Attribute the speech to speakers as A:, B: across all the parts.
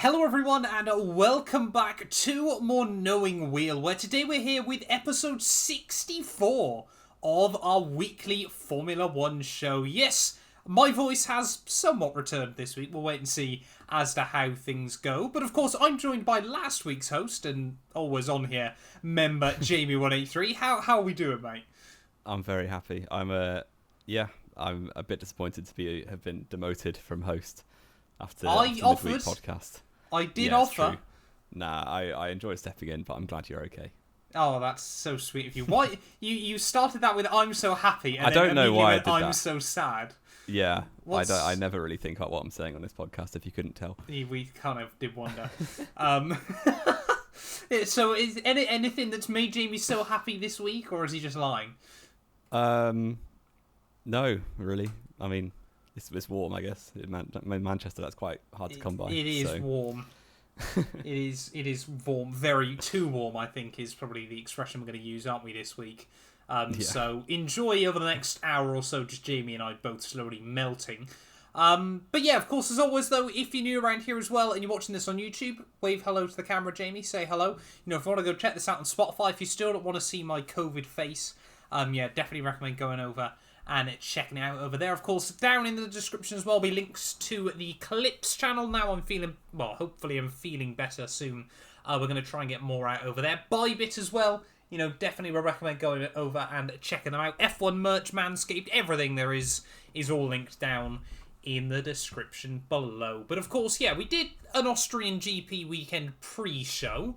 A: Hello everyone and welcome back to More Knowing Wheel, where today we're here with episode 64 of our weekly Formula 1 show. Yes, my voice has somewhat returned this week. We'll wait and see as to how things go. But of course, I'm joined by last week's host and always on here, member Jamie183. How are we doing, mate?
B: I'm very happy. I'm a bit disappointed to have been demoted from host after the midweek podcast.
A: I did offer.
B: True. Nah, I enjoy stepping in, but I'm glad you're okay.
A: Oh, that's so sweet of you. Why you started that with "I'm so happy"? And
B: I don't know why I did
A: I'm
B: that.
A: so sad.
B: Yeah, I never really think about what I'm saying on this podcast. If you couldn't tell,
A: we kind of did wonder. So, is anything that's made Jamie so happy this week, or is he just lying?
B: No, really. I mean, it's warm, I guess. In Manchester, that's quite hard to come by.
A: It is warm. It is warm. Very too warm, I think, is probably the expression we're going to use, aren't we, this week? So enjoy over the next hour or so, just Jamie and I both slowly melting. But yeah, of course, as always, though, if you're new around here as well and you're watching this on YouTube, wave hello to the camera, Jamie. Say hello. You know, if you want to go check this out on Spotify, if you still don't want to see my COVID face, definitely recommend going over and checking it out over there. Of course, down in the description as well will be links to the Clips channel. Now hopefully I'm feeling better soon. We're going to try and get more out over there. Bybit as well. You know, definitely would recommend going over and checking them out. F1 merch, Manscaped, everything there is all linked down in the description below. But of course, yeah, we did an Austrian GP weekend pre-show.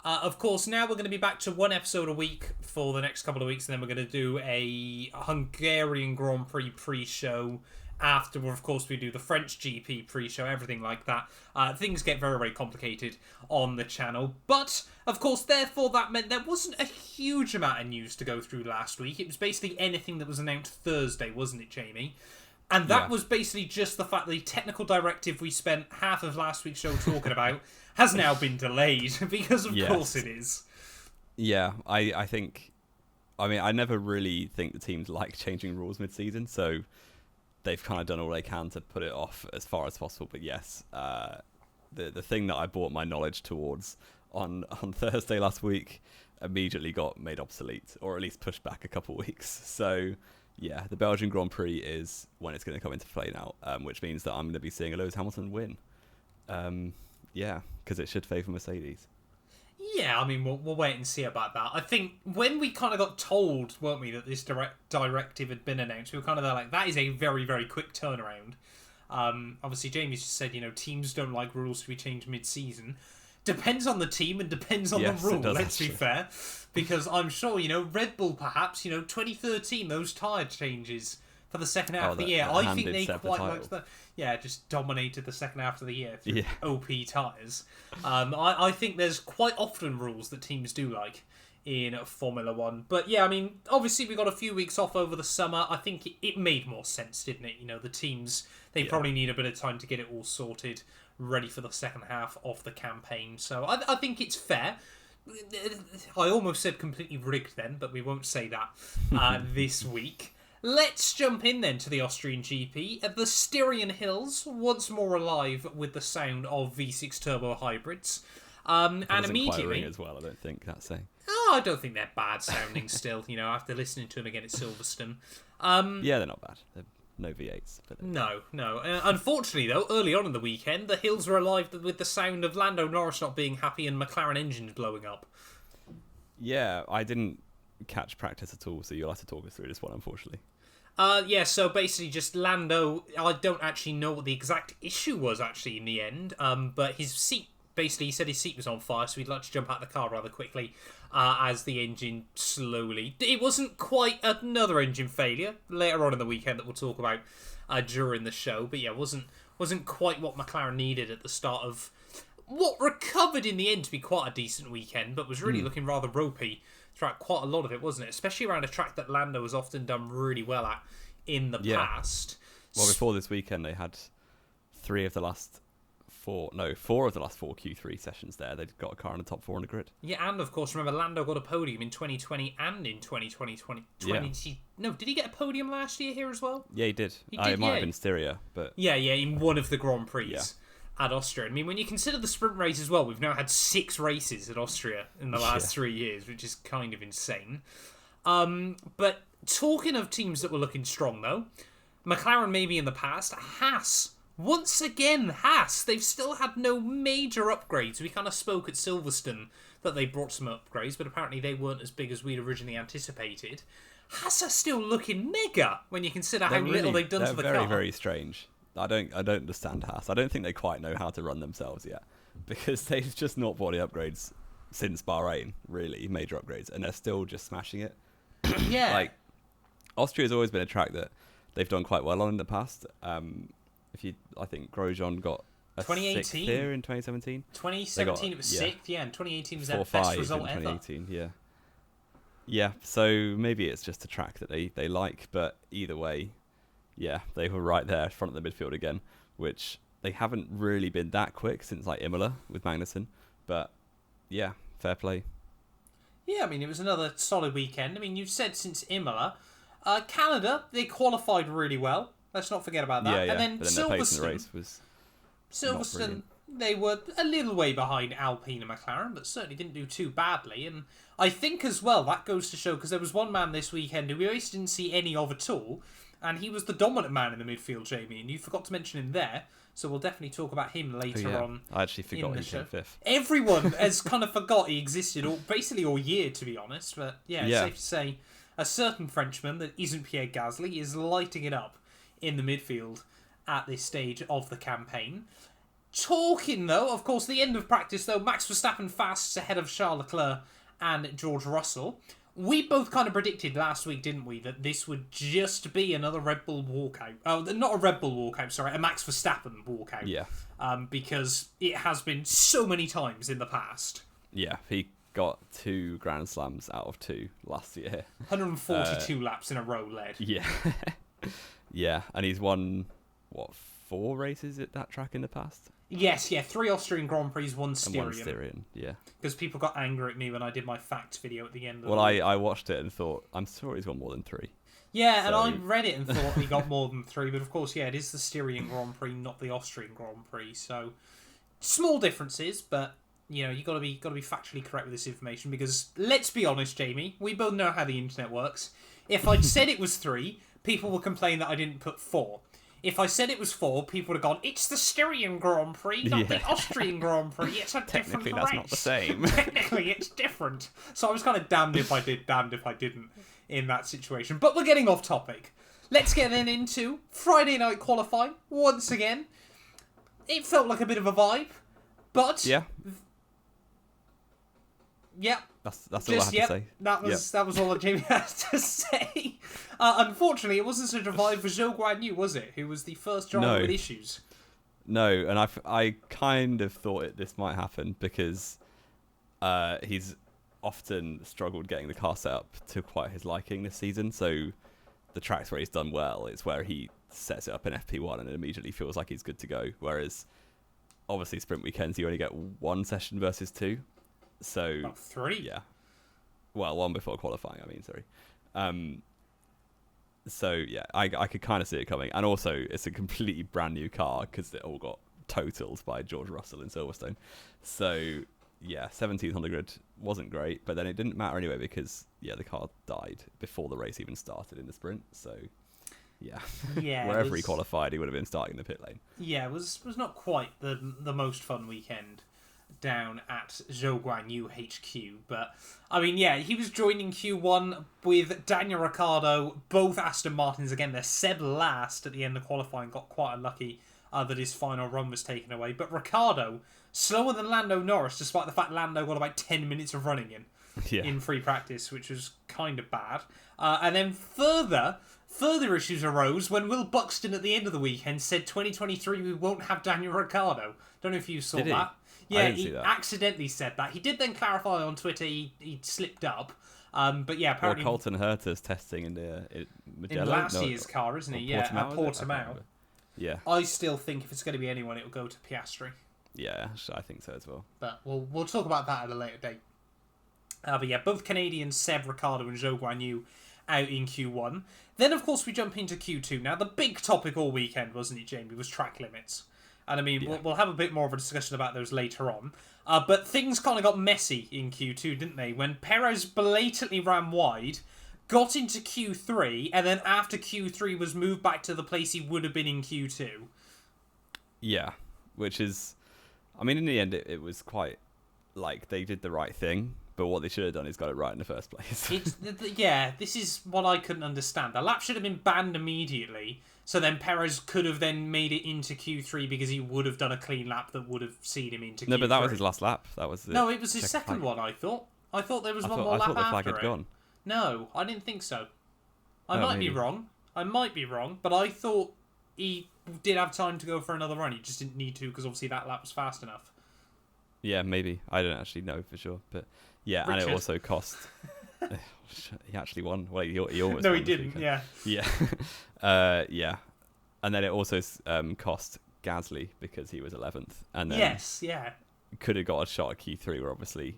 A: Of course, now we're going to be back to one episode a week for the next couple of weeks, and then we're going to do a Hungarian Grand Prix pre-show. After, of course, we do the French GP pre-show, everything like that. Things get very, very complicated on the channel. But, of course, therefore, that meant there wasn't a huge amount of news to go through last week. It was basically anything that was announced Thursday, wasn't it, Jamie? And that was basically just the fact that the technical directive we spent half of last week's show talking about has now been delayed, because of course it is.
B: Yeah, I think... I mean, I never really think the teams like changing rules mid-season, so they've kind of done all they can to put it off as far as possible. But yes, the thing that I brought my knowledge towards on Thursday last week immediately got made obsolete, or at least pushed back a couple of weeks. So... yeah, the Belgian Grand Prix is when it's going to come into play now, which means that I'm going to be seeing a Lewis Hamilton win. Because it should favour Mercedes.
A: Yeah, I mean, we'll wait and see about that. I think when we kind of got told, weren't we, that this directive had been announced, we were kind of there like, that is a very, very quick turnaround. Obviously, Jamie's just said, teams don't like rules to be changed mid-season. Depends on the team and depends on the rule, let's be fair. Because I'm sure, Red Bull perhaps, 2013, those tyre changes for the second half of the year, I think they quite liked that. Yeah, just dominated the second half of the year through OP tyres. I think there's quite often rules that teams do like in Formula 1. But yeah, I mean, obviously we got a few weeks off over the summer. I think it made more sense, didn't it? The teams, they probably need a bit of time to get it all sorted, ready for the second half of the campaign. So I think it's fair. I almost said completely rigged then, but we won't say that this week. Let's jump in then to the Austrian GP. The Styrian Hills, once more alive with the sound of V6 turbo hybrids. And immediately...
B: as well, I don't think that's a...
A: Oh, I don't think they're bad sounding still, after listening to them again at Silverstone.
B: Yeah, they're not bad. They're no V8s. But
A: no. Unfortunately, though, early on in the weekend, the hills were alive with the sound of Lando Norris not being happy and McLaren engines blowing up.
B: Yeah, I didn't catch practice at all, so you'll have to talk us through this one, unfortunately.
A: So basically just Lando, I don't actually know what the exact issue was actually in the end, but his seat, basically he said his seat was on fire, so he'd like to jump out of the car rather quickly as the engine slowly... It wasn't quite another engine failure later on in the weekend that we'll talk about during the show, but yeah, wasn't quite what McLaren needed at the start of what recovered in the end to be quite a decent weekend, but was really looking rather ropey throughout quite a lot of it, wasn't it? Especially around a track that Lando has often done really well at in the past.
B: Well, before this weekend, they had four of the last four Q3 sessions there. They'd got a car in the top four on the grid.
A: Yeah, and of course, remember, Lando got a podium in 2020 and in 2020. No, did he get a podium last year here as well?
B: Yeah, he did. It might have been Styria, but...
A: Yeah, in one of the Grand Prix. at Austria. I mean, when you consider the sprint race as well, we've now had 6 races at Austria in the last 3 years, which is kind of insane. But talking of teams that were looking strong, though, McLaren maybe in the past, Haas. Once again, Haas. They've still had no major upgrades. We kind of spoke at Silverstone that they brought some upgrades, but apparently they weren't as big as we'd originally anticipated. Haas are still looking mega when you consider how little they've done to the car.
B: They're very, very strange. I don't understand Haas. I don't think they quite know how to run themselves yet, because they've just not bought any upgrades since Bahrain, really, major upgrades, and they're still just smashing it.
A: Yeah.
B: Like, Austria's always been a track that they've done quite well on in the past. I think Grosjean got a 6th here in 2017.
A: 2017 it was 6th, yeah, and 2018 was their
B: 4-5
A: best result
B: in
A: ever.
B: 2018, yeah. Yeah, so maybe it's just a track that they like, but either way, yeah, they were right there, front of the midfield again, which they haven't really been that quick since like Imola with Magnussen, but yeah, fair play.
A: Yeah, I mean, it was another solid weekend. I mean, you've said since Imola. Canada, they qualified really well. Let's not forget about that.
B: Yeah.
A: And then
B: but then their pace in the
A: Silverstone,
B: race was
A: they were a little way behind Alpine and McLaren, but certainly didn't do too badly. And I think as well, that goes to show, because there was one man this weekend who we always didn't see any of at all, and he was the dominant man in the midfield, Jamie, and you forgot to mention him there. So we'll definitely talk about him later on.
B: I actually forgot he came 5th.
A: Everyone has kind of forgot he existed basically all year, to be honest. But yeah, it's safe to say a certain Frenchman that isn't Pierre Gasly is lighting it up in the midfield at this stage of the campaign. Talking, though, of course, the end of practice, though, Max Verstappen fast ahead of Charles Leclerc and George Russell. We both kind of predicted last week, didn't we, that this would just be another Red Bull walkout. Oh, not a Red Bull walkout, sorry, a Max Verstappen walkout.
B: Yeah.
A: Because it has been so many times in the past.
B: Yeah, he got 2 Grand Slams out of 2 last year.
A: 142 laps in a row led.
B: Yeah. Yeah, and he's won, 4 races at that track in the past?
A: Yes, 3 Austrian Grand Prix, 1 Styrian.
B: And 1 Styrian, yeah.
A: Because people got angry at me when I did my facts video at the end of
B: Well, I watched it and thought, I'm sure he's got more than 3.
A: Yeah, so... and I read it and thought he got more than 3, but of course, yeah, it is the Styrian Grand Prix, not the Austrian Grand Prix, so small differences, but you know, you got to be factually correct with this information, because let's be honest, Jamie, we both know how the internet works. If I'd said it was 3, people would complain that I didn't put 4. If I said it was 4, people would have gone, it's the Styrian Grand Prix, not the Austrian Grand Prix. It's a different race.
B: Technically, that's not the same.
A: Technically, it's different. So I was kind of damned if I did, damned if I didn't in that situation. But we're getting off topic. Let's get then into Friday night qualifying once again. It felt like a bit of a vibe, but...
B: Yeah.
A: Yep.
B: That's all I have to say.
A: That was all that Jamie had to say. Unfortunately, it wasn't such a vibe for Zhou Guanyu, was it? Who was the first driver with issues.
B: No, and I kind of thought this might happen because he's often struggled getting the car set up to quite his liking this season. So the tracks where he's done well, it's where he sets it up in FP1 and it immediately feels like he's good to go. Whereas, obviously, sprint weekends, you only get 1 session versus 2. So
A: about 3.
B: Yeah. Well, 1 before qualifying, I mean, sorry. So, yeah, I could kind of see it coming. And also, it's a completely brand new car because it all got totaled by George Russell in Silverstone. So, yeah, 17th on the grid wasn't great, but then it didn't matter anyway because, yeah, the car died before the race even started in the sprint. So, yeah, wherever he qualified, he would have been starting in the pit lane.
A: Yeah, it was not quite the most fun weekend down at Zhou Guanyu HQ, but I mean, yeah, he was joining Q1 with Daniel Ricciardo, both Aston Martins again. They're Seb last at the end of qualifying, got quite unlucky that his final run was taken away, but Ricciardo slower than Lando Norris, despite the fact Lando got about 10 minutes of running in free practice, which was kind of bad. And then further issues arose when Will Buxton at the end of the weekend said 2023 we won't have Daniel Ricciardo. Don't know if you saw that. Yeah, he accidentally said that. He did then clarify on Twitter he slipped up. But yeah, apparently...
B: Well, Colton Herta's testing in Mugello.
A: In last year's car, isn't he? Yeah, at Portimao.
B: Yeah.
A: I still think if it's going to be anyone, it'll go to Piastri.
B: Yeah, I think so as well.
A: But we'll talk about that at a later date. But yeah, both Canadians, Seb, Ricciardo and Zhou Guanyu out in Q1. Then, of course, we jump into Q2. Now, the big topic all weekend, wasn't it, Jamie, was track limits. And I mean, we'll have a bit more of a discussion about those later on. But things kind of got messy in Q2, didn't they? When Perez blatantly ran wide, got into Q3, and then after Q3 was moved back to the place he would have been in Q2.
B: Yeah, which is... I mean, in the end, it was quite like they did the right thing, but what they should have done is got it right in the first place.
A: This is what I couldn't understand. The lap should have been banned immediately, so then Perez could have then made it into Q3 because he would have done a clean lap that would have seen him into Q3.
B: No, but that was his last lap. That was
A: No, it was his second one, I thought. I thought there was one more lap after it. I thought the flag had gone. No, I didn't think so. I might be wrong. But I thought he did have time to go for another run. He just didn't need to because obviously that lap was fast enough.
B: Yeah, maybe. I don't actually know for sure. But yeah,
A: Richard.
B: And it also cost... he actually won. Well, he almost
A: No,
B: won
A: he didn't, yeah.
B: Yeah. Yeah. And then it also cost Gasly because he was 11th. And then
A: yes, yeah.
B: Could have got a shot at Q3 where obviously,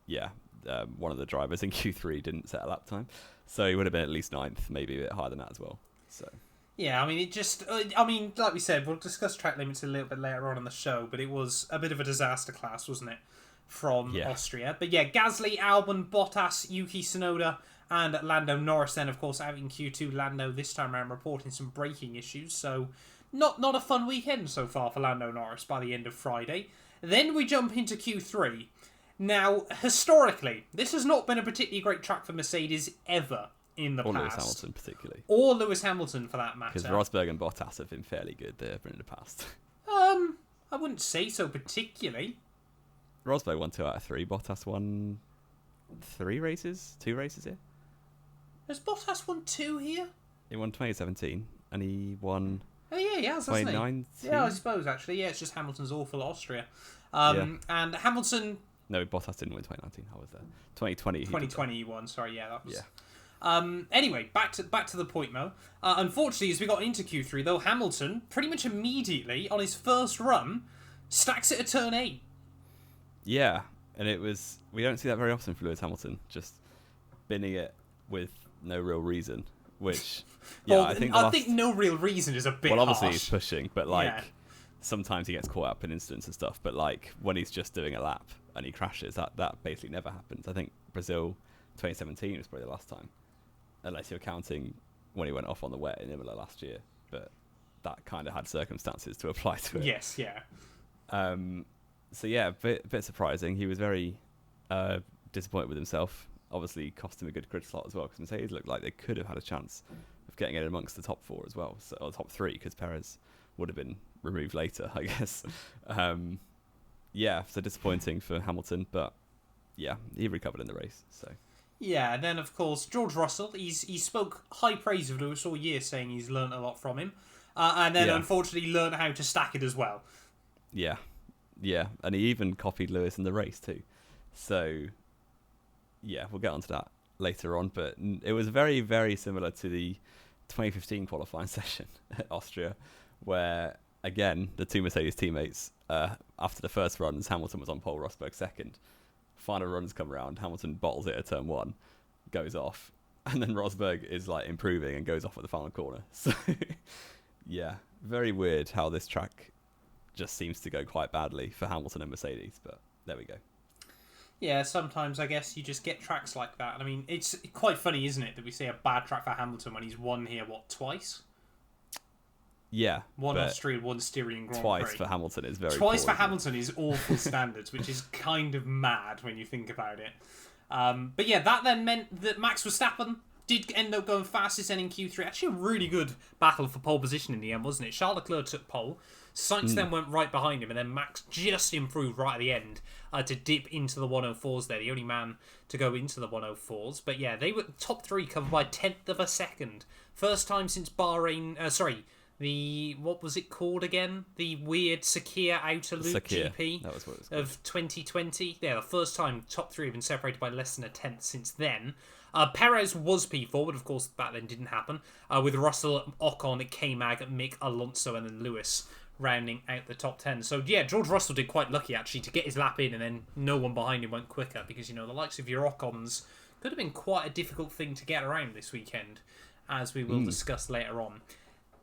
B: one of the drivers in Q3 didn't set a lap time. So he would have been at least 9th, maybe a bit higher than that as well. So... Yeah,
A: I mean, it just... I mean, like we said, we'll discuss track limits a little bit later on in the show, but it was a bit of a disaster class, wasn't it, from Austria? But yeah, Gasly, Albon, Bottas, Yuki Tsunoda, and Lando Norris then, of course, out in Q2. Lando this time around reporting some braking issues, so not a fun weekend so far for Lando Norris by the end of Friday. Then we jump into Q3. Now, historically, this has not been a particularly great track for Mercedes ever. In the past.
B: Lewis Hamilton, particularly.
A: Or Lewis Hamilton, for that matter.
B: Because Rosberg and Bottas have been fairly good there in the past.
A: I wouldn't say so particularly.
B: Rosberg won 2 out of 3. Bottas won 2 races here.
A: Has Bottas won 2 here?
B: He won 2017, and he won...
A: Oh, yeah, he has, hasn't he?
B: 2019.
A: Yeah, I suppose, actually. Yeah, it's just Hamilton's awful Austria. And Hamilton...
B: No, Bottas didn't win 2019. I was there. 2020.
A: 2020 he won. Sorry, yeah, that was...
B: Yeah.
A: Anyway, back to the point, Mo. Unfortunately, as we got into Q3, though, Hamilton, pretty much immediately, on his first run, stacks it at turn 8.
B: Yeah, and it was... We don't see that very often for Lewis Hamilton, just binning it with no real reason, which... Yeah,
A: well, I think no real reason is a bit
B: Well, obviously
A: harsh.
B: he's pushing, but, sometimes he gets caught up in incidents and stuff, but, when he's just doing a lap and he crashes, that basically never happens. I think Brazil 2017 was probably the last time. Unless you're counting when he went off on the wet in Imola last year. But that kind of had circumstances to apply to it.
A: Yes, yeah.
B: So, yeah, bit surprising. He was very disappointed with himself. Obviously, cost him a good grid slot as well, because Mercedes looked like they could have had a chance of getting in amongst the top 4 as well. Or top 3, because Perez would have been removed later, I guess. So disappointing for Hamilton. But, yeah, he recovered in the race, so...
A: Yeah, and then, of course, George Russell, he spoke high praise of Lewis all year, saying he's learnt a lot from him. And then, unfortunately, learned how to stack it as well.
B: Yeah. Yeah, and he even copied Lewis in the race, too. So, yeah, we'll get onto that later on. But it was very, very similar to the 2015 qualifying session at Austria, where, again, the 2 Mercedes teammates, after the first runs, Hamilton was on pole, Rosberg second. Final runs come around, Hamilton bottles it at turn 1, goes off, and then Rosberg is improving and goes off at the final corner. So, yeah, very weird how this track just seems to go quite badly for Hamilton and Mercedes, but there we go.
A: Yeah, sometimes I guess you just get tracks like that. I mean, it's quite funny, isn't it, that we see a bad track for Hamilton when he's won here, twice?
B: Yeah.
A: One Austrian, one Styrian Grand
B: Twice
A: Prix.
B: For Hamilton is very
A: Twice
B: poor,
A: for Hamilton is awful standards, which is kind of mad when you think about it. But yeah, that then meant that Max Verstappen did end up going fastest then in Q3. Actually a really good battle for pole position in the end, wasn't it? Charles Leclerc took pole. Sainz then went right behind him, and then Max just improved right at the end to dip into the 104s there. The only man to go into the 104s. But yeah, they were top 3 covered by 10th of a second. First time since Bahrain... what was it called again? The weird Sakir outer loop GP
B: that was what it was called.
A: Of 2020. Yeah, the first time top 3 have been separated by less than a tenth since then. Perez was P4, but of course that then didn't happen. With Russell, Ocon, K-Mag, Mick, Alonso, and then Lewis rounding out the top 10. So yeah, George Russell did quite lucky actually to get his lap in, and then no one behind him went quicker, because the likes of your Ocons could have been quite a difficult thing to get around this weekend, as we will discuss later on.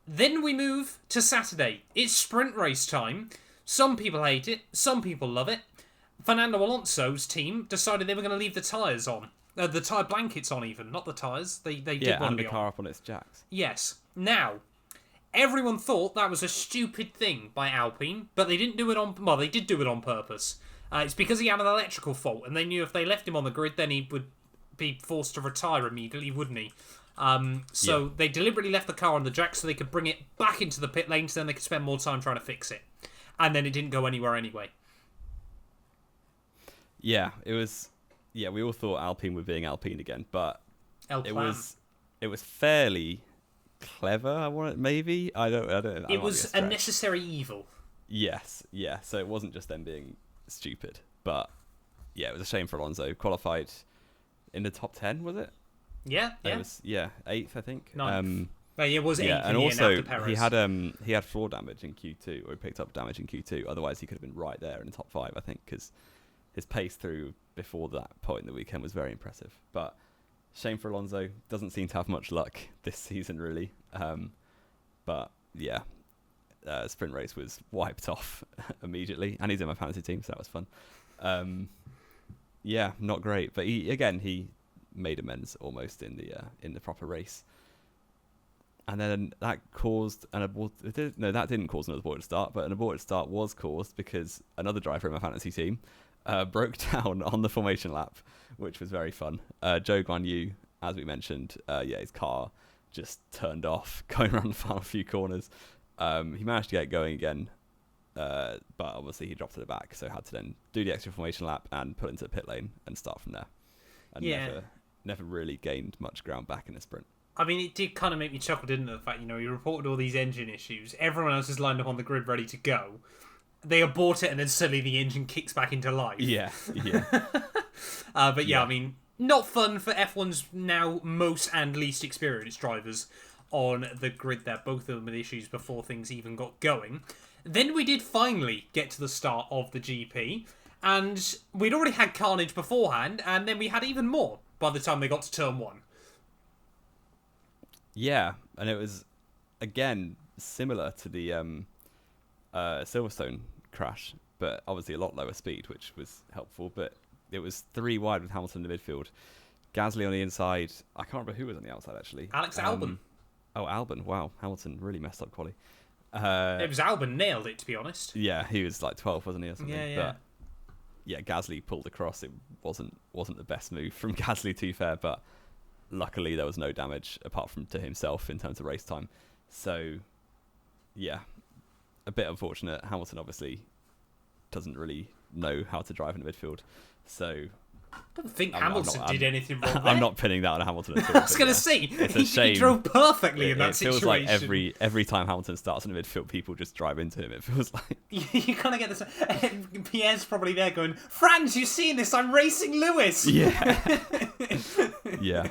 A: Then we move to Saturday. It's sprint race time. Some people hate it. Some people love it. Fernando Alonso's team decided they were going to leave the tyres on. The tyre blankets on even, not the tyres. They did want to be on.
B: Yeah, and the car up on its jacks.
A: Yes. Now, everyone thought that was a stupid thing by Alpine, but they didn't do it on... Well, they did do it on purpose. It's because he had an electrical fault, and they knew if they left him on the grid, then he would be forced to retire immediately, wouldn't he? So they deliberately left the car on the jack so they could bring it back into the pit lane so then they could spend more time trying to fix it. And then it didn't go anywhere anyway.
B: Yeah, it was... Yeah, we all thought Alpine were being Alpine again, but it was fairly clever, maybe? I don't know.
A: It was a necessary evil.
B: Yes, yeah. So it wasn't just them being stupid, but yeah, it was a shame for Alonso. Qualified in the top 10, was it?
A: Yeah.
B: It was, 8th, I think.
A: It was 8th,
B: and also
A: after Perez.
B: he had floor damage in Q2, or he picked up damage in Q2. Otherwise, he could have been right there in the top 5, I think, because his pace through before that point in the weekend was very impressive. But shame for Alonso. Doesn't seem to have much luck this season, really. But yeah, sprint race was wiped off immediately, and he's in my fantasy team, so that was fun. Yeah, not great, but he made amends almost in the proper race. And then that caused that didn't cause an aborted start, but an aborted start was caused because another driver in my fantasy team broke down on the formation lap, which was very fun. Zhou Guanyu, as we mentioned, his car just turned off going around the final few corners. He managed to get going again, but obviously he dropped to the back, so had to then do the extra formation lap and pull into the pit lane and start from there. And never really gained much ground back in the sprint.
A: I mean, it did kind of make me chuckle, didn't it? The fact, he reported all these engine issues. Everyone else is lined up on the grid ready to go. They abort it, and then suddenly the engine kicks back into life.
B: Yeah.
A: But I mean, not fun for F1's now most and least experienced drivers on the grid there. Both of them with issues before things even got going. Then we did finally get to the start of the GP, and we'd already had carnage beforehand, and then we had even more by the time they got to turn 1.
B: Yeah, and it was, again, similar to the Silverstone crash, but obviously a lot lower speed, which was helpful. But it was 3 wide with Hamilton in the midfield. Gasly on the inside. I can't remember who was on the outside, actually.
A: Alex Albon.
B: Albon. Wow, Hamilton really messed up quali.
A: It was Albon nailed it, to be honest.
B: Yeah, he was like 12th, wasn't he, or something?
A: Yeah.
B: But yeah, Gasly pulled across. It wasn't the best move from Gasly, to be fair, but luckily there was no damage apart from to himself in terms of race time. So yeah, a bit unfortunate. Hamilton obviously doesn't really know how to drive in the midfield, so
A: I don't think Hamilton did anything wrong there.
B: I'm not pinning that on Hamilton at all.
A: I was going to say,
B: it's a shame.
A: He drove perfectly in that situation.
B: It feels like every time Hamilton starts in the midfield, people just drive into him. It feels like...
A: You kind of get this... Pierre's probably there going, Franz, you seen this? I'm racing Lewis!
B: Yeah. Yeah.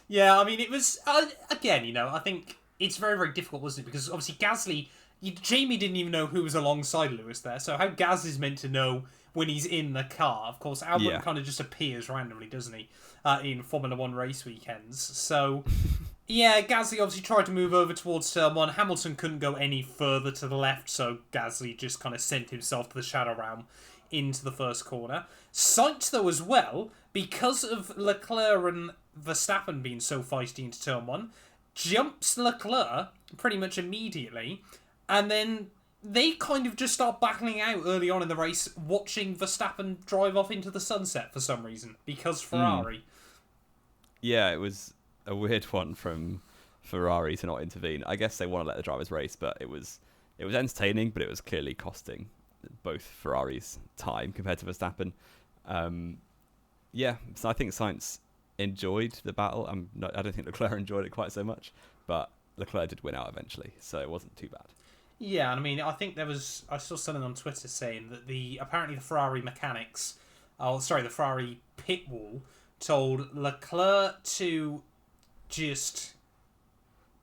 A: Yeah, I mean, it was... again, I think it's very, very difficult, wasn't it? Because obviously Gasly... Jamie didn't even know who was alongside Lewis there, so how Gasly's meant to know when he's in the car? Of course, Albon kind of just appears randomly, doesn't he, in Formula 1 race weekends. So, yeah, Gasly obviously tried to move over towards turn 1. Hamilton couldn't go any further to the left, so Gasly just kind of sent himself to the shadow realm into the first corner. Sainz, though, as well, because of Leclerc and Verstappen being so feisty into turn 1, jumps Leclerc pretty much immediately, and then they kind of just start battling out early on in the race, watching Verstappen drive off into the sunset for some reason, because Ferrari.
B: Yeah, it was a weird one from Ferrari to not intervene. I guess they want to let the drivers race, but it was entertaining, but it was clearly costing both Ferraris time compared to Verstappen. So I think Sainz enjoyed the battle. I don't think Leclerc enjoyed it quite so much, but Leclerc did win out eventually, so it wasn't too bad.
A: Yeah, and I mean, I think I saw something on Twitter saying that apparently the Ferrari mechanics, the Ferrari pit wall told Leclerc to just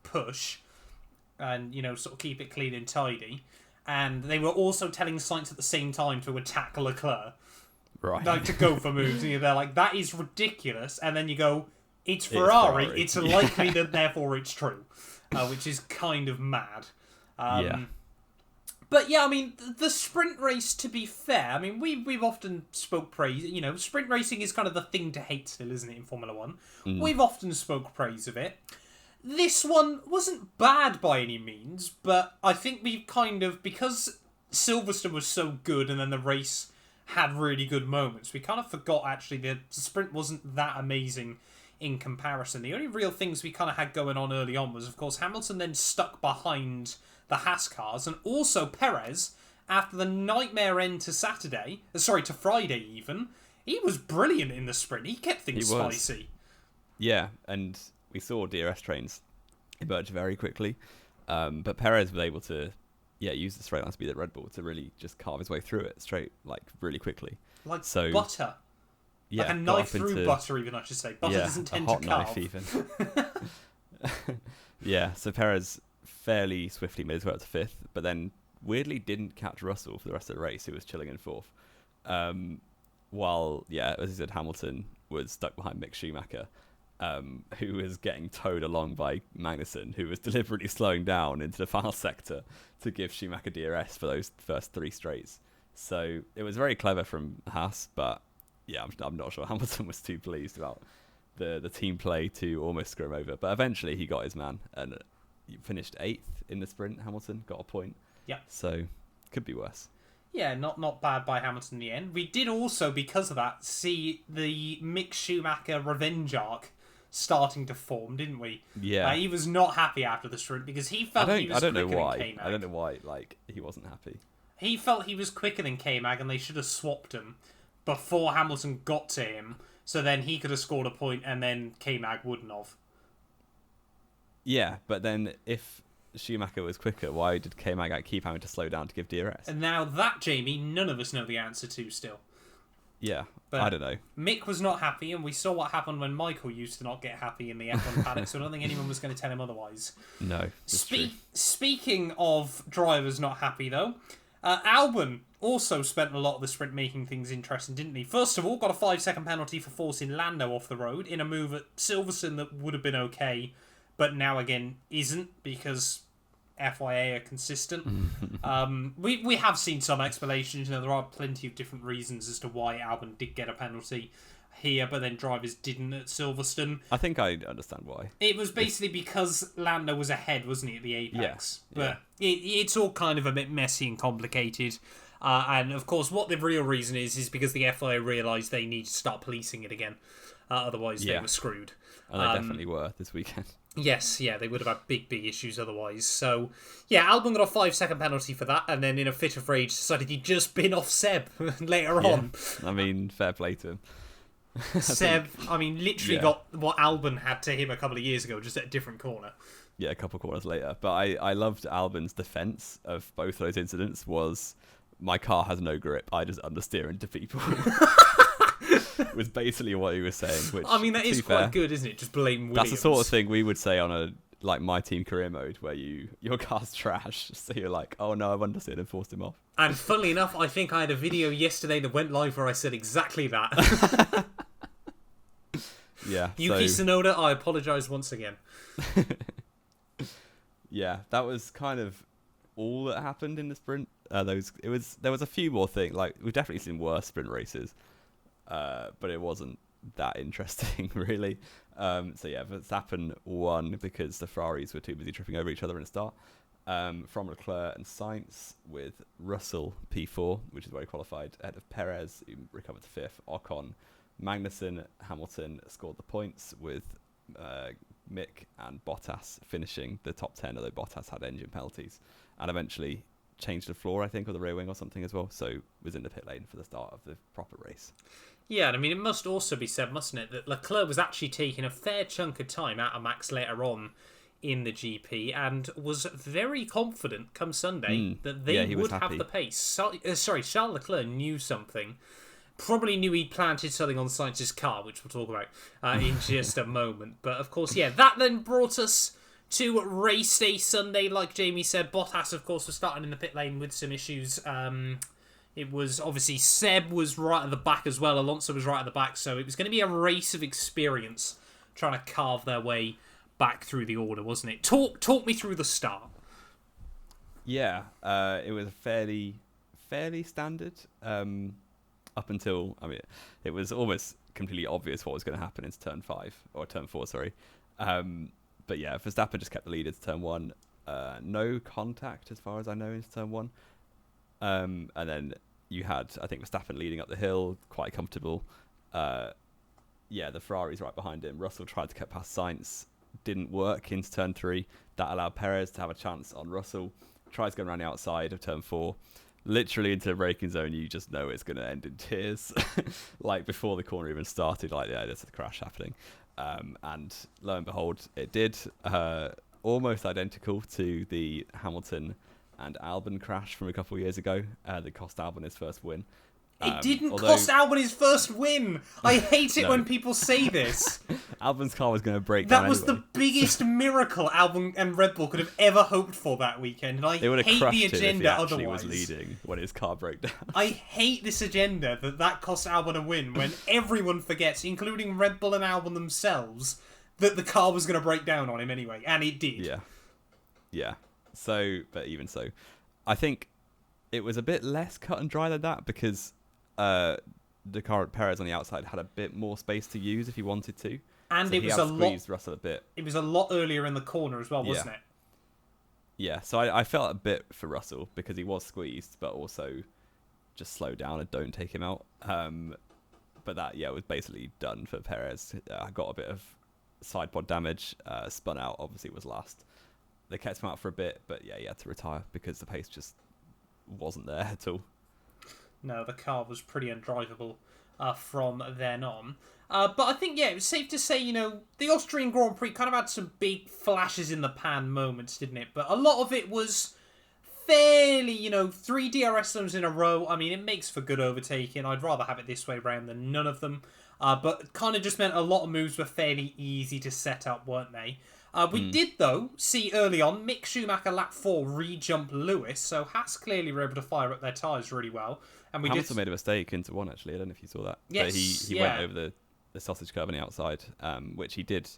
A: push and, sort of keep it clean and tidy. And they were also telling Sainz at the same time to attack Leclerc.
B: Right.
A: Like, to go for moves. And they're like, that is ridiculous. And then you go, it's Ferrari. It's likely that therefore it's true. which is kind of mad.
B: Yeah.
A: But yeah, I mean, the sprint race, to be fair, I mean, we've often spoke praise. You know, sprint racing is kind of the thing to hate still, isn't it, in Formula 1? We've often spoke praise of it. This one wasn't bad by any means, but I think we've kind of, because Silverstone was so good and then the race had really good moments, we kind of forgot actually the sprint wasn't that amazing in comparison. The only real things we kind of had going on early on was, of course, Hamilton then stuck behind the Haas cars, and also Perez, after the nightmare end to Friday even, he was brilliant in the sprint. He kept things spicy.
B: Yeah, and we saw DRS trains emerge very quickly, but Perez was able to use the straight line speed at Red Bull to really just carve his way through it really quickly.
A: Like
B: so,
A: butter.
B: Yeah,
A: like a knife through butter, even, I should say. Butter doesn't tend to carve.
B: A hot knife, even. Yeah, so Perez fairly swiftly made his way up to fifth, but then weirdly didn't catch Russell for the rest of the race, who was chilling in fourth. While, as you said, Hamilton was stuck behind Mick Schumacher, who was getting towed along by Magnussen, who was deliberately slowing down into the final sector to give Schumacher DRS for those first three straights. So it was very clever from Haas, but I'm not sure Hamilton was too pleased about the team play to almost screw him over. But eventually he got his man and finished 8th in the sprint. Hamilton got a point.
A: Yeah.
B: So could be worse.
A: Yeah, not bad by Hamilton in the end. We did also, because of that, see the Mick Schumacher revenge arc starting to form, didn't we?
B: Yeah.
A: He was not happy after the sprint because he felt he was quicker than K-Mag.
B: I don't know why he wasn't happy.
A: He felt he was quicker than K-Mag and they should have swapped him before Hamilton got to him, so then he could have scored a point and then K-Mag wouldn't have.
B: Yeah, but then if Schumacher was quicker, why did K-Mag keep having to slow down to give DRS?
A: And now that, Jamie, none of us know the answer to still.
B: Yeah,
A: but
B: I don't know.
A: Mick was not happy, and we saw what happened when Michael used to not get happy in the F1 paddock, so I don't think anyone was going to tell him otherwise.
B: No,
A: Speaking of drivers not happy, though, Albon also spent a lot of the sprint making things interesting, didn't he? First of all, got a 5-second penalty for forcing Lando off the road in a move at Silverstone that would have been okay, but now again isn't, because FIA are consistent. We have seen some explanations. You know, there are plenty of different reasons as to why Albon did get a penalty here, but then drivers didn't at Silverstone.
B: I think I understand why.
A: It was basically because Lando was ahead, wasn't he, at the apex?
B: Yeah.
A: But it's all kind of a bit messy and complicated. And of course, what the real reason is because the FIA realised they need to start policing it again. Otherwise, they were screwed.
B: And they definitely were this weekend.
A: Yes, they would have had big issues otherwise. So, Albon got a 5-second penalty for that, and then in a fit of rage decided he'd just bin off Seb later on.
B: I mean, fair play to him.
A: Seb, literally got what Albon had to him a couple of years ago, just at a different corner.
B: Yeah, a couple of corners later. But I loved Albon's defence of both those incidents was, my car has no grip, I just understeer into people. Was basically what he was saying. Which,
A: that is quite good, isn't it? Just blame Williams.
B: That's the sort of thing we would say on a My Team career mode, where your car's trash, so you're like, oh no, I've understeered and forced him off.
A: And funnily enough, I think I had a video yesterday that went live where I said exactly that.
B: Yeah.
A: Yuki Tsunoda, I apologise once again.
B: Yeah, that was kind of all that happened in the sprint. There was a few more things. Like, we've definitely seen worse sprint races. But it wasn't that interesting, really. Verstappen won because the Ferraris were too busy tripping over each other in the start. From Leclerc and Sainz, with Russell P4, which is where he qualified, ahead of Perez, who recovered to 5th. Ocon, Magnussen, Hamilton scored the points, with Mick and Bottas finishing the top 10, although Bottas had engine penalties. And eventually changed the floor, I think, or the rear wing or something as well, so was in the pit lane for the start of the proper race.
A: Yeah, and it must also be said, mustn't it, that Leclerc was actually taking a fair chunk of time out of Max later on in the GP and was very confident come Sunday that they would have the pace. Charles Leclerc knew something. Probably knew he'd planted something on Sainz's car, which we'll talk about in just a moment. But of course, that then brought us to race day Sunday. Like Jamie said, Bottas, of course, was starting in the pit lane with some issues. It was obviously Seb was right at the back as well. Alonso was right at the back, so it was going to be a race of experience trying to carve their way back through the order, wasn't it? Talk me through the start.
B: Yeah, it was fairly standard up until, I mean, it was almost completely obvious what was going to happen into turn 4, sorry. But yeah, Verstappen just kept the lead into turn 1. No contact as far as I know into turn 1. And then you had, I think, Verstappen leading up the hill, quite comfortable. The Ferrari's right behind him. Russell tried to get past Sainz, didn't work into turn 3. That allowed Perez to have a chance on Russell. Tries going around the outside of turn 4. Literally into the braking zone, you just know it's going to end in tears. Like before the corner even started, like, yeah, there's a crash happening. And lo and behold, it did. Almost identical to the Hamilton and Albon crash from a couple of years ago that cost Albon his first win.
A: It didn't cost Albon his first win. I hate it when people say this.
B: Albon's car was going to break down.
A: That was the biggest miracle Albon and Red Bull could have ever hoped for that weekend, and I hate the agenda otherwise.
B: He was leading when his car broke down.
A: I hate this agenda that cost Albon a win when everyone forgets, including Red Bull and Albon themselves, that the car was going to break down on him anyway, and it did.
B: Yeah. So, but even so, I think it was a bit less cut and dry than that because the car at Perez on the outside had a bit more space to use if he wanted to.
A: And
B: so
A: it was a lot.
B: Russell a bit.
A: It was a lot earlier in the corner as well, wasn't it?
B: Yeah. So I felt a bit for Russell because he was squeezed, but also just slow down and don't take him out. But that was basically done for Perez. I got a bit of side pod damage. Spun out. Obviously, was last. They kept him out for a bit, but he had to retire because the pace just wasn't there at all.
A: No, the car was pretty undrivable from then on. But I think, it was safe to say, the Austrian Grand Prix kind of had some big flashes in the pan moments, didn't it? But a lot of it was fairly, 3 DRS zones in a row. I mean, it makes for good overtaking. I'd rather have it this way round than none of them. But kind of just meant a lot of moves were fairly easy to set up, weren't they? We did, though, see early on Mick Schumacher lap 4 re-jump Lewis, so Haas clearly were able to fire up their tyres really well. And
B: Hamilton made a mistake into 1, actually. I don't know if you saw that.
A: Yes,
B: but he went over the sausage curve on the outside, which he did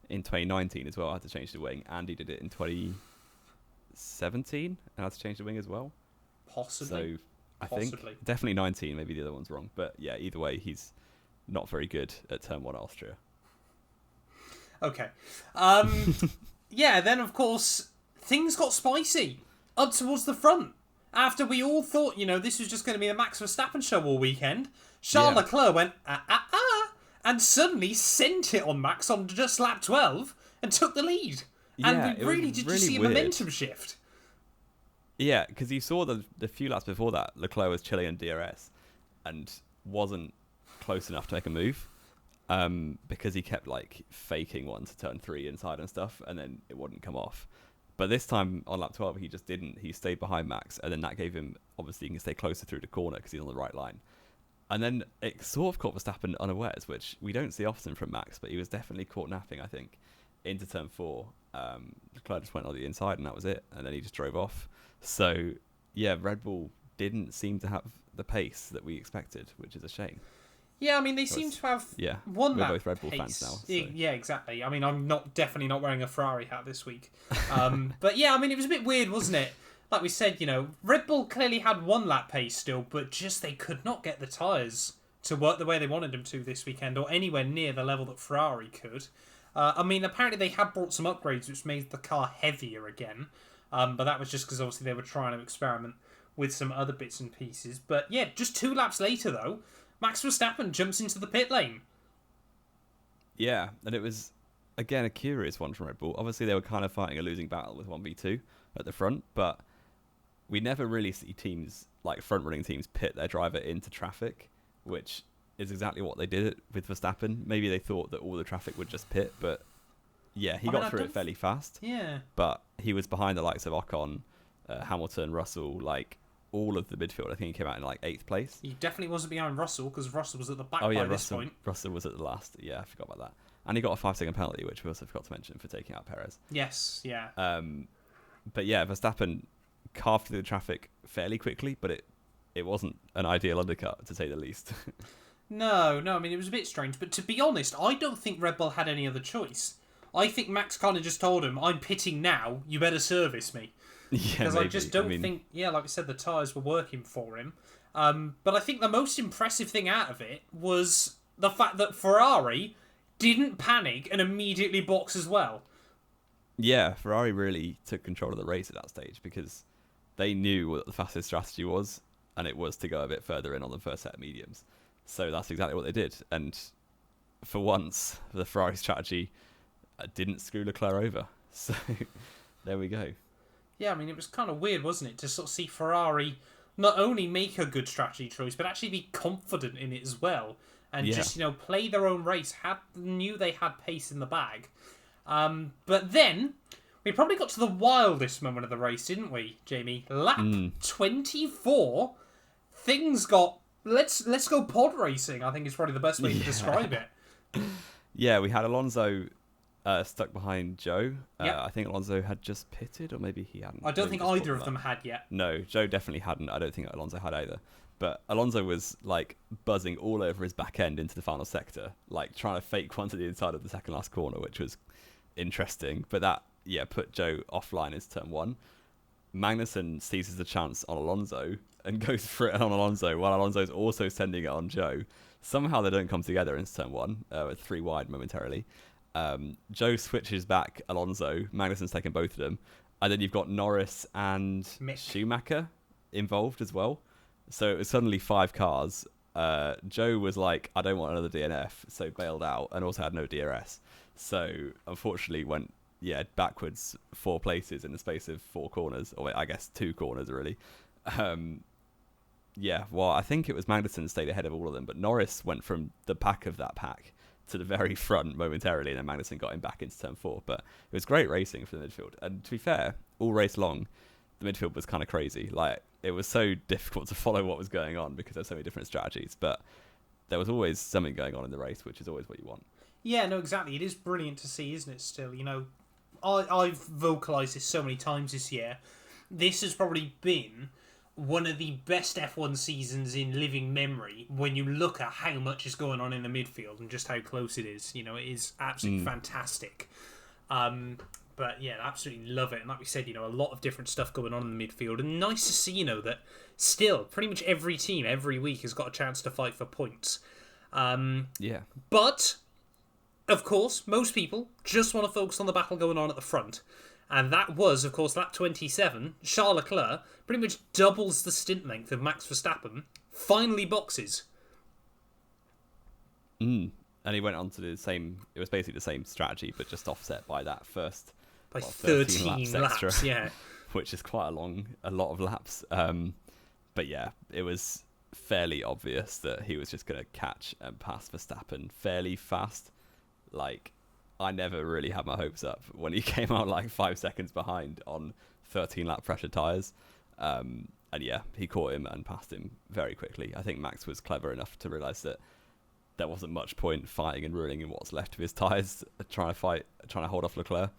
B: in 2019 as well. I had to change the wing, and he did it in 2017, and I had to change the wing as well.
A: Possibly.
B: So I think definitely 19, maybe the other one's wrong. But yeah, either way, he's not very good at Turn 1 Austria.
A: Okay. Then of course, things got spicy up towards the front. After we all thought, this was just going to be the Max Verstappen show all weekend, Charles Leclerc went, and suddenly sent it on Max on just lap 12 and took the lead. And we really did just see a momentum shift.
B: Yeah, because you saw the few laps before that, Leclerc was chilling in DRS and wasn't close enough to make a move. Because he kept faking one to turn 3 inside and stuff, and then it wouldn't come off. But this time on lap 12, he just didn't. He stayed behind Max, and then that gave him, obviously, he can stay closer through the corner because he's on the right line. And then it sort of caught Verstappen unawares, which we don't see often from Max, but he was definitely caught napping, I think, into turn 4. Leclerc just went on the inside, and that was it. And then he just drove off. So, Red Bull didn't seem to have the pace that we expected, which is a shame.
A: Yeah, I mean, they seem to have one
B: we're both Red Bull fans now. So.
A: Yeah, exactly. I mean, I'm definitely not wearing a Ferrari hat this week. But yeah, I mean, it was a bit weird, wasn't it? Like we said, Red Bull clearly had 1 lap pace still, but just they could not get the tyres to work the way they wanted them to this weekend, or anywhere near the level that Ferrari could. I mean, apparently they had brought some upgrades which made the car heavier again, but that was just because obviously they were trying to experiment with some other bits and pieces. But yeah, just 2 laps later though, Max Verstappen jumps into the pit lane.
B: Yeah, and it was, again, a curious one from Red Bull. Obviously, they were kind of fighting a losing battle with 1v2 at the front, but we never really see teams, front-running teams, pit their driver into traffic, which is exactly what they did with Verstappen. Maybe they thought that all the traffic would just pit, but yeah, he got through it fairly fast.
A: Yeah.
B: But he was behind the likes of Ocon, Hamilton, Russell, all of the midfield. I think he came out in 8th place.
A: He definitely wasn't behind Russell because Russell was at the back by this point.
B: Russell was at the last. Yeah, I forgot about that. And he got a 5-second penalty, which we also forgot to mention for taking out Perez.
A: Yes, yeah.
B: But yeah, Verstappen carved through the traffic fairly quickly, but it wasn't an ideal undercut, to say the least.
A: No, I mean, it was a bit strange. But to be honest, I don't think Red Bull had any other choice. I think Max kind of just told him, I'm pitting now, you better service me.
B: Yeah,
A: because
B: maybe.
A: I just don't think, like we said, the tyres were working for him. But I think the most impressive thing out of it was the fact that Ferrari didn't panic and immediately box as well.
B: Yeah, Ferrari really took control of the race at that stage because they knew what the fastest strategy was, and it was to go a bit further in on the first set of mediums. So that's exactly what they did. And for once, the Ferrari strategy didn't screw Leclerc over. So there we go.
A: Yeah, I mean, it was kind of weird, wasn't it, to sort of see Ferrari not only make a good strategy choice, but actually be confident in it as well. And just, play their own race, knew they had pace in the bag. But then, we probably got to the wildest moment of the race, didn't we, Jamie? Lap 24, things got... Let's go pod racing, I think is probably the best way to describe it.
B: Yeah, we had Alonso stuck behind Joe.
A: Yep.
B: I think Alonso had just pitted, or maybe he hadn't.
A: I don't think either of them had yet.
B: No, Joe definitely hadn't. I don't think Alonso had either. But Alonso was like buzzing all over his back end into the final sector, like trying to fake one to the inside of the second last corner, which was interesting. But that, put Joe offline into turn one. Magnussen seizes the chance on Alonso and goes for it on Alonso, while Alonso's also sending it on Joe. Somehow they don't come together in turn one, with 3 wide momentarily. Joe switches back Alonso. Magnussen's taken both of them. And then you've got Norris and Schumacher involved as well. So it was suddenly 5 cars. Joe was like, I don't want another DNF, so bailed out and also had no DRS. So unfortunately went backwards 4 places in the space of 4 corners, or I guess 2 corners really. Well, I think it was Magnussen stayed ahead of all of them, but Norris went from the back of that pack to the very front momentarily, and then Magnussen got him back into turn 4. But it was great racing for the midfield, and to be fair, all race long, the midfield was kind of crazy. Like, it was so difficult to follow what was going on because there's so many different strategies, but there was always something going on in the race, which is always what you want.
A: Yeah, no, exactly. It is brilliant to see, isn't it, still? I've vocalised this so many times this year. This has probably been one of the best F1 seasons in living memory when you look at how much is going on in the midfield and just how close it is. It is absolutely fantastic. But yeah, absolutely love it. And like we said, a lot of different stuff going on in the midfield. And nice to see, that still pretty much every team every week has got a chance to fight for points. But, of course, most people just want to focus on the battle going on at the front. And that was, of course, lap 27. Charles Leclerc pretty much doubles the stint length of Max Verstappen. Finally boxes.
B: And he went on to do the same... It was basically the same strategy, but just offset by that first...
A: By 13 laps extra,
B: yeah. Which is quite a lot of laps. But yeah, it was fairly obvious that he was just going to catch and pass Verstappen fairly fast. Like... I never really had my hopes up when he came out like 5 seconds behind on 13 lap pressure tyres. And he caught him and passed him very quickly. I think Max was clever enough to realise that there wasn't much point fighting and ruining in what's left of his tyres, trying to hold off Leclerc,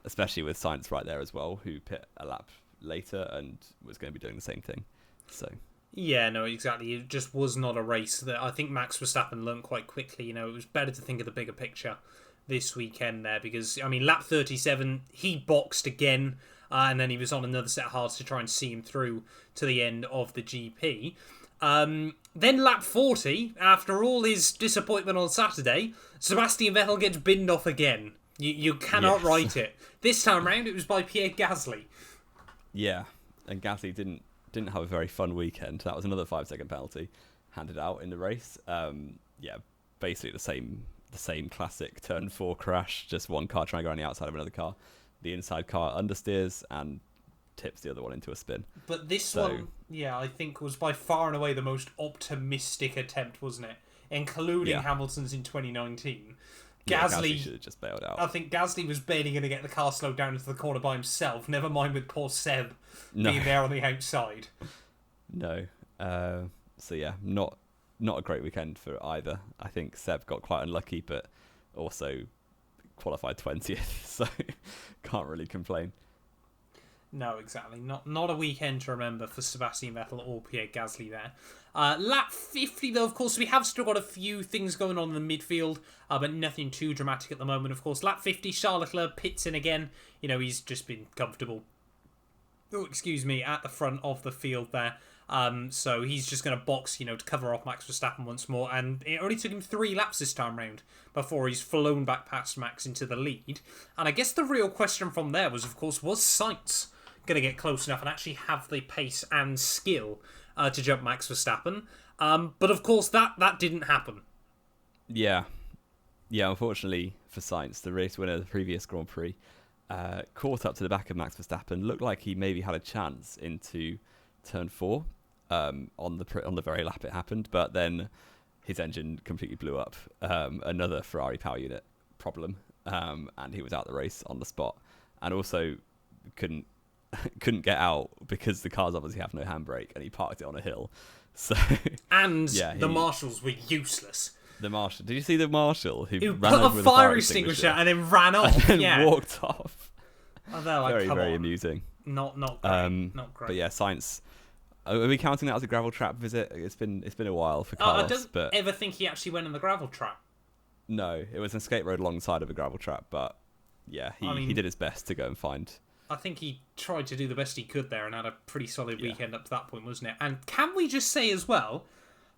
B: especially with Sainz right there as well, who pit a lap later and was going to be doing the same thing. So...
A: Yeah, no, exactly. It just was not a race that I think Max Verstappen learned quite quickly. It was better to think of the bigger picture this weekend there because, lap 37, he boxed again and then he was on another set of hards to try and see him through to the end of the GP. Then lap 40, after all his disappointment on Saturday, Sebastian Vettel gets binned off again. You cannot write it. This time round, it was by Pierre Gasly.
B: Yeah, and Gasly didn't have a very fun weekend. That was another 5-second penalty handed out in the race. Basically the same classic turn 4 crash, just one car trying to go on the outside of another car. The inside car understeers and tips the other one into a spin.
A: But this one, I think was by far and away the most optimistic attempt, wasn't it? Including Hamilton's in 2019. Gasly
B: should have just bailed out.
A: I think Gasly was barely going to get the car slowed down into the corner by himself, never mind with poor Seb being there on the outside.
B: No. Not a great weekend for either. I think Seb got quite unlucky, but also qualified 20th, so can't really complain.
A: No, exactly. Not a weekend to remember for Sebastian Vettel or Pierre Gasly there. Lap 50, though, of course, we have still got a few things going on in the midfield, but nothing too dramatic at the moment, of course. Lap 50, Charles Leclerc pits in again. You know, he's just been comfortable, at the front of the field there. So he's just going to box, to cover off Max Verstappen once more. And it only took him 3 laps this time round before he's flown back past Max into the lead. And I guess the real question from there was, of course, was Sainz going to get close enough and actually have the pace and skill to jump Max Verstappen? But of course, that didn't happen.
B: Yeah, unfortunately for Sainz, the race winner of the previous Grand Prix, caught up to the back of Max Verstappen. Looked like he maybe had a chance into turn 4 on the very lap it happened, but then his engine completely blew up. Another Ferrari power unit problem, and he was out the race on the spot, and also couldn't get out because the cars obviously have no handbrake, and he parked it on a hill. So
A: and the marshals were useless.
B: The marshal. Did you see the marshal who
A: ran
B: put
A: over a fire extinguisher and then ran off?
B: And then walked off.
A: Oh, like,
B: very, very amusing.
A: Not great. Not great.
B: But yeah, Sainz. Are we counting that as a gravel trap visit? It's been a while for Carlos.
A: I don't ever think he actually went on the gravel trap.
B: No, it was an escape road alongside of a gravel trap. But yeah, he did his best to go and find.
A: I think he tried to do the best he could there and had a pretty solid weekend up to that point, wasn't it? And can we just say as well,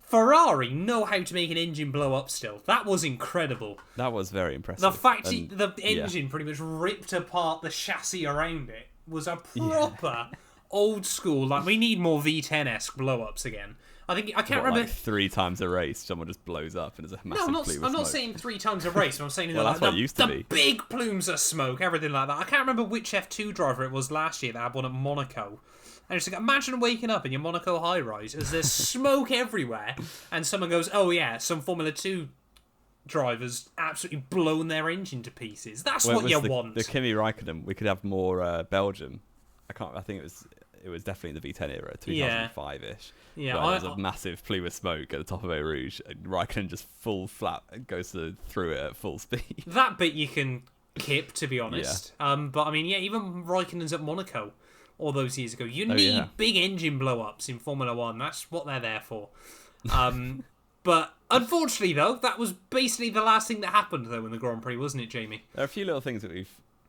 A: Ferrari know how to make an engine blow up still. That was incredible.
B: That was very impressive.
A: The fact the engine pretty much ripped apart the chassis around it was a proper old school. Like, we need more V10-esque blow-ups again. I can't remember.
B: Like 3 times a race, someone just blows up and there's a massive plume of smoke.
A: I'm not saying 3 times a race. I'm saying
B: that's what it used to be.
A: The big plumes of smoke, everything like that. I can't remember which F2 driver it was last year that had one at Monaco. And it's like, imagine waking up in your Monaco high-rise as there's smoke everywhere, and someone goes, "Oh yeah, some Formula 2 drivers absolutely blown their engine to pieces." That's what you want.
B: The Kimi Raikkonen. We could have more Belgium. I think it was definitely the V10 era, 2005-ish.
A: Yeah,
B: there's a massive plume of smoke at the top of Eau Rouge, and Raikkonen just full flat goes through it at full speed.
A: That bit you can kip, to be honest. Yeah. But I mean, even Raikkonen's at Monaco all those years ago. You need big engine blow-ups in Formula 1. That's what they're there for. But unfortunately, though, that was basically the last thing that happened, though, in the Grand Prix, wasn't it, Jamie?
B: There are a few little things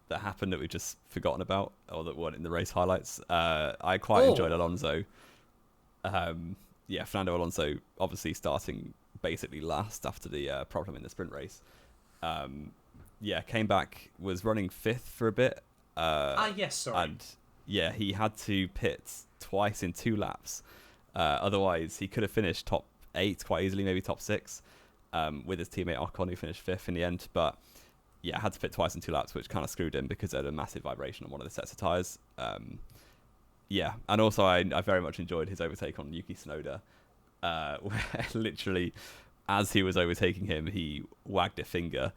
B: that happened that we've just forgotten about, or that weren't in the race highlights. I quite enjoyed Alonso. Fernando Alonso obviously starting basically last after the problem in the sprint race. Came back, was running 5th for a bit.
A: Yes, sorry.
B: And he had to pit twice in 2 laps. Otherwise, he could have finished top 8 quite easily, maybe top 6, with his teammate Ocon, who finished 5th in the end. But had to pit twice in 2 laps, which kind of screwed him because it had a massive vibration on one of the sets of tyres. And also I very much enjoyed his overtake on Yuki Tsunoda, where literally, as he was overtaking him, he wagged a finger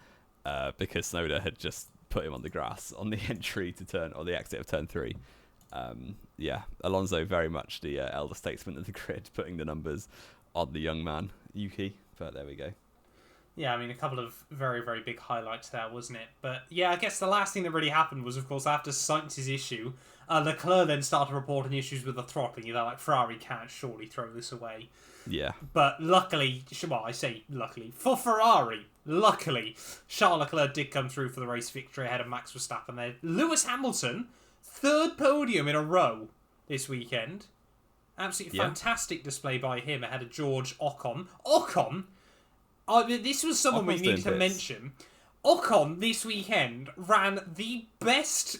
B: because Tsunoda had just put him on the grass on the entry to turn, or the exit of turn 3. Alonso very much the elder statesman of the grid, putting the numbers on the young man, Yuki. But there we go.
A: Yeah, I mean, a couple of very, very big highlights there, wasn't it? But yeah, I guess the last thing that really happened was, of course, after Sainz's issue, Leclerc then started reporting issues with the throttling. You're like, Ferrari can't surely throw this away.
B: Yeah.
A: But luckily, for Ferrari, Charles Leclerc did come through for the race victory ahead of Max Verstappen there. Lewis Hamilton, 3rd podium in a row this weekend. Absolutely fantastic display by him ahead of George Ocon. This was someone we needed to mention. Ocon this weekend ran the best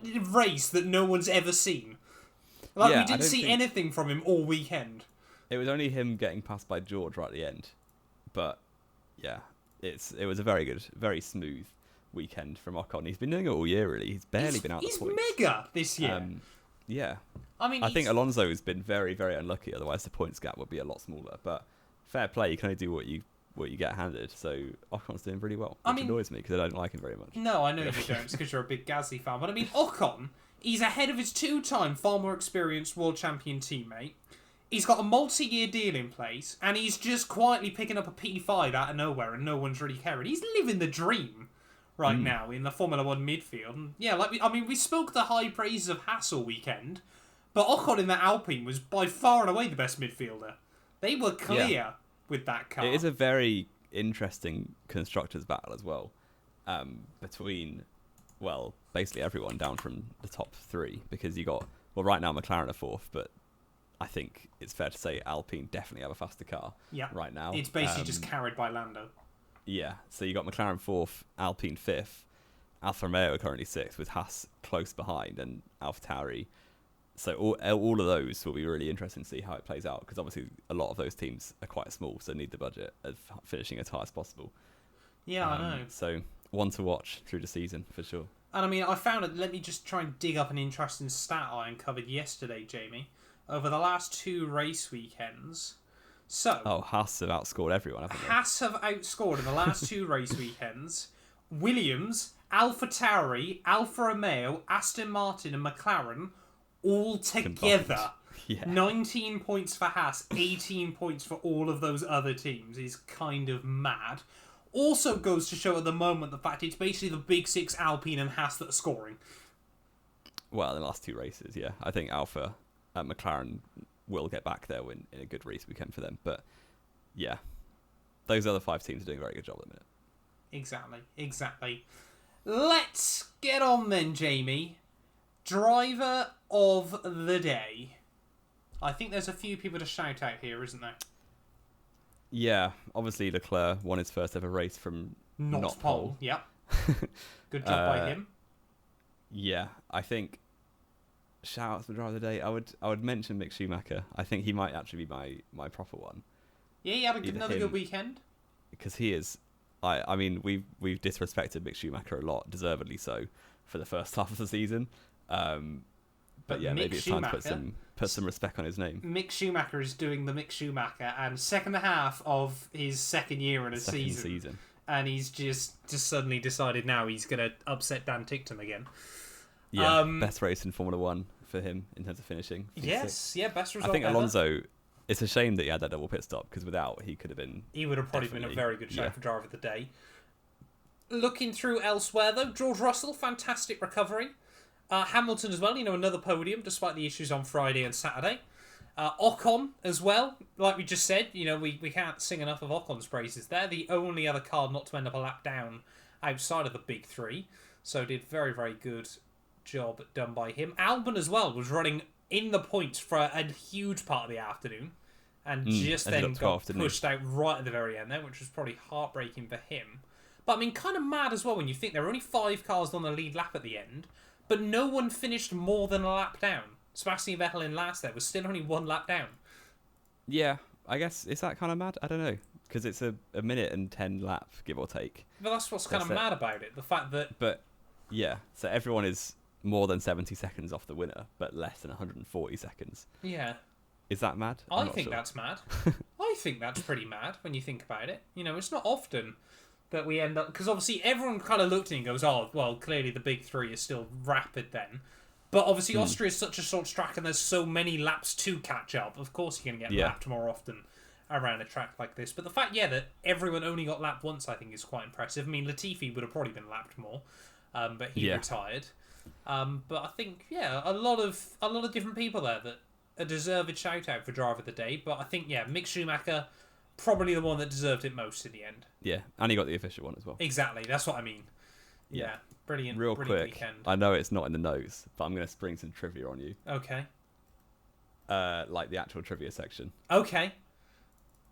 A: race that no one's ever seen. We didn't see anything from him all weekend.
B: It was only him getting passed by George right at the end. But it was a very good, very smooth weekend from Ocon. He's been doing it all year, really. He's barely been out the points.
A: He's mega this year. I think Alonso
B: has been very, very unlucky. Otherwise, the points gap would be a lot smaller. But fair play, you can only do what you get handed. So Ocon's doing really well, which annoys me because I don't like him very much.
A: No, I know you don't. It's because you're a big Gasly fan. But I mean, Ocon, he's ahead of his 2-time, far more experienced world champion teammate. He's got a multi-year deal in place, and he's just quietly picking up a P5 out of nowhere, and no one's really caring. He's living the dream right now in the Formula One midfield. And yeah, we spoke the high praises of Haas all weekend, but Ocon in that Alpine was by far and away the best midfielder. They were clear with that car.
B: It is a very interesting constructors battle as well, between, well, basically everyone down from the top three, because you got, well, right now McLaren are fourth, but I think it's fair to say Alpine definitely have a faster car right now.
A: It's basically just carried by Lando.
B: Yeah, so you got McLaren fourth, Alpine fifth, Alfa Romeo are currently sixth, with Haas close behind, and AlphaTauri. So all of those will be really interesting to see how it plays out, because obviously a lot of those teams are quite small, so need the budget of finishing as high as possible.
A: Yeah, I know.
B: So one to watch through the season for sure.
A: And I mean, I found it. Let me just try and dig up an interesting stat I uncovered yesterday, Jamie. Over the last 2 race weekends. So.
B: Oh, Haas have outscored everyone, haven't they?
A: Haas have outscored in the last 2 race weekends. Williams, AlphaTauri, Alfa Romeo, Aston Martin, and McLaren all together.
B: Yeah.
A: 19 points for Haas, 18 points for all of those other teams is kind of mad. Also goes to show at the moment the fact it's basically the big 6 Alpine and Haas that are scoring.
B: Well, in the last 2 races, yeah. I think Alfa and McLaren will get back there in a good race weekend for them. But, yeah, those other 5 teams are doing a very good job at the minute.
A: Exactly. Let's get on then, Jamie. Driver of the day. I think there's a few people to shout out here, isn't there?
B: Yeah, obviously Leclerc won his first ever race from not pole.
A: Yep. Good job by him.
B: Yeah, I think shout out to the driver of the day. I would mention Mick Schumacher. I think he might actually be my proper one.
A: Yeah, he had another good weekend.
B: Because he is. I mean, we've disrespected Mick Schumacher a lot, deservedly so, for the first half of the season. But yeah, maybe it's time to put some respect on his name.
A: Mick Schumacher is doing the Mick Schumacher, and second half of his second year in a season, and he's just suddenly decided now he's going to upset Dan Ticktum again.
B: Yeah, best race in Formula One for him in terms of finishing.
A: Yes, yeah, best result.
B: I think
A: ever.
B: Alonso. It's a shame that he had that double pit stop, because without he could have been.
A: He would have probably been a very good shout for driver of the day. Looking through elsewhere though, George Russell, fantastic recovery. Hamilton as well, another podium despite the issues on Friday and Saturday. Ocon as well, like we just said, we can't sing enough of Ocon's praises there. The only other car not to end up a lap down outside of the big 3, so did very, very good job done by him. Albon as well was running in the points for a huge part of the afternoon, and just then got pushed out right at the very end there, which was probably heartbreaking for him. But I mean, kind of mad as well when you think there were only 5 cars on the lead lap at the end, but no one finished more than a lap down. Sebastian Vettel in last there was still only 1 lap down.
B: Yeah, I guess, is that kind of mad? I don't know, because it's a minute and 10 lap, give or take.
A: But that's what's kind of mad about it, the fact that...
B: But, yeah, so everyone is more than 70 seconds off the winner, but less than 140 seconds.
A: Yeah.
B: Is that mad?
A: I think that's mad. I think that's pretty mad when you think about it. It's not often that we end up... Because obviously everyone kind of looked at it and goes, oh, well, clearly the big 3 is still rapid then. But obviously Austria is such a short track and there's so many laps to catch up. Of course you're going to get lapped more often around a track like this. But the fact, that everyone only got lapped once, I think is quite impressive. I mean, Latifi would have probably been lapped more, but he retired. But I think, a lot of different people there that a deserved shout-out for driver of the day. But I think, Mick Schumacher... probably the one that deserved it most in the end. Yeah,
B: and he got the official one as well.
A: Exactly, that's what I mean. Yeah, brilliant.
B: Real
A: brilliant
B: quick,
A: weekend.
B: I know it's not in the notes, but I'm going to spring some trivia on you.
A: Okay.
B: Like the actual trivia section.
A: Okay.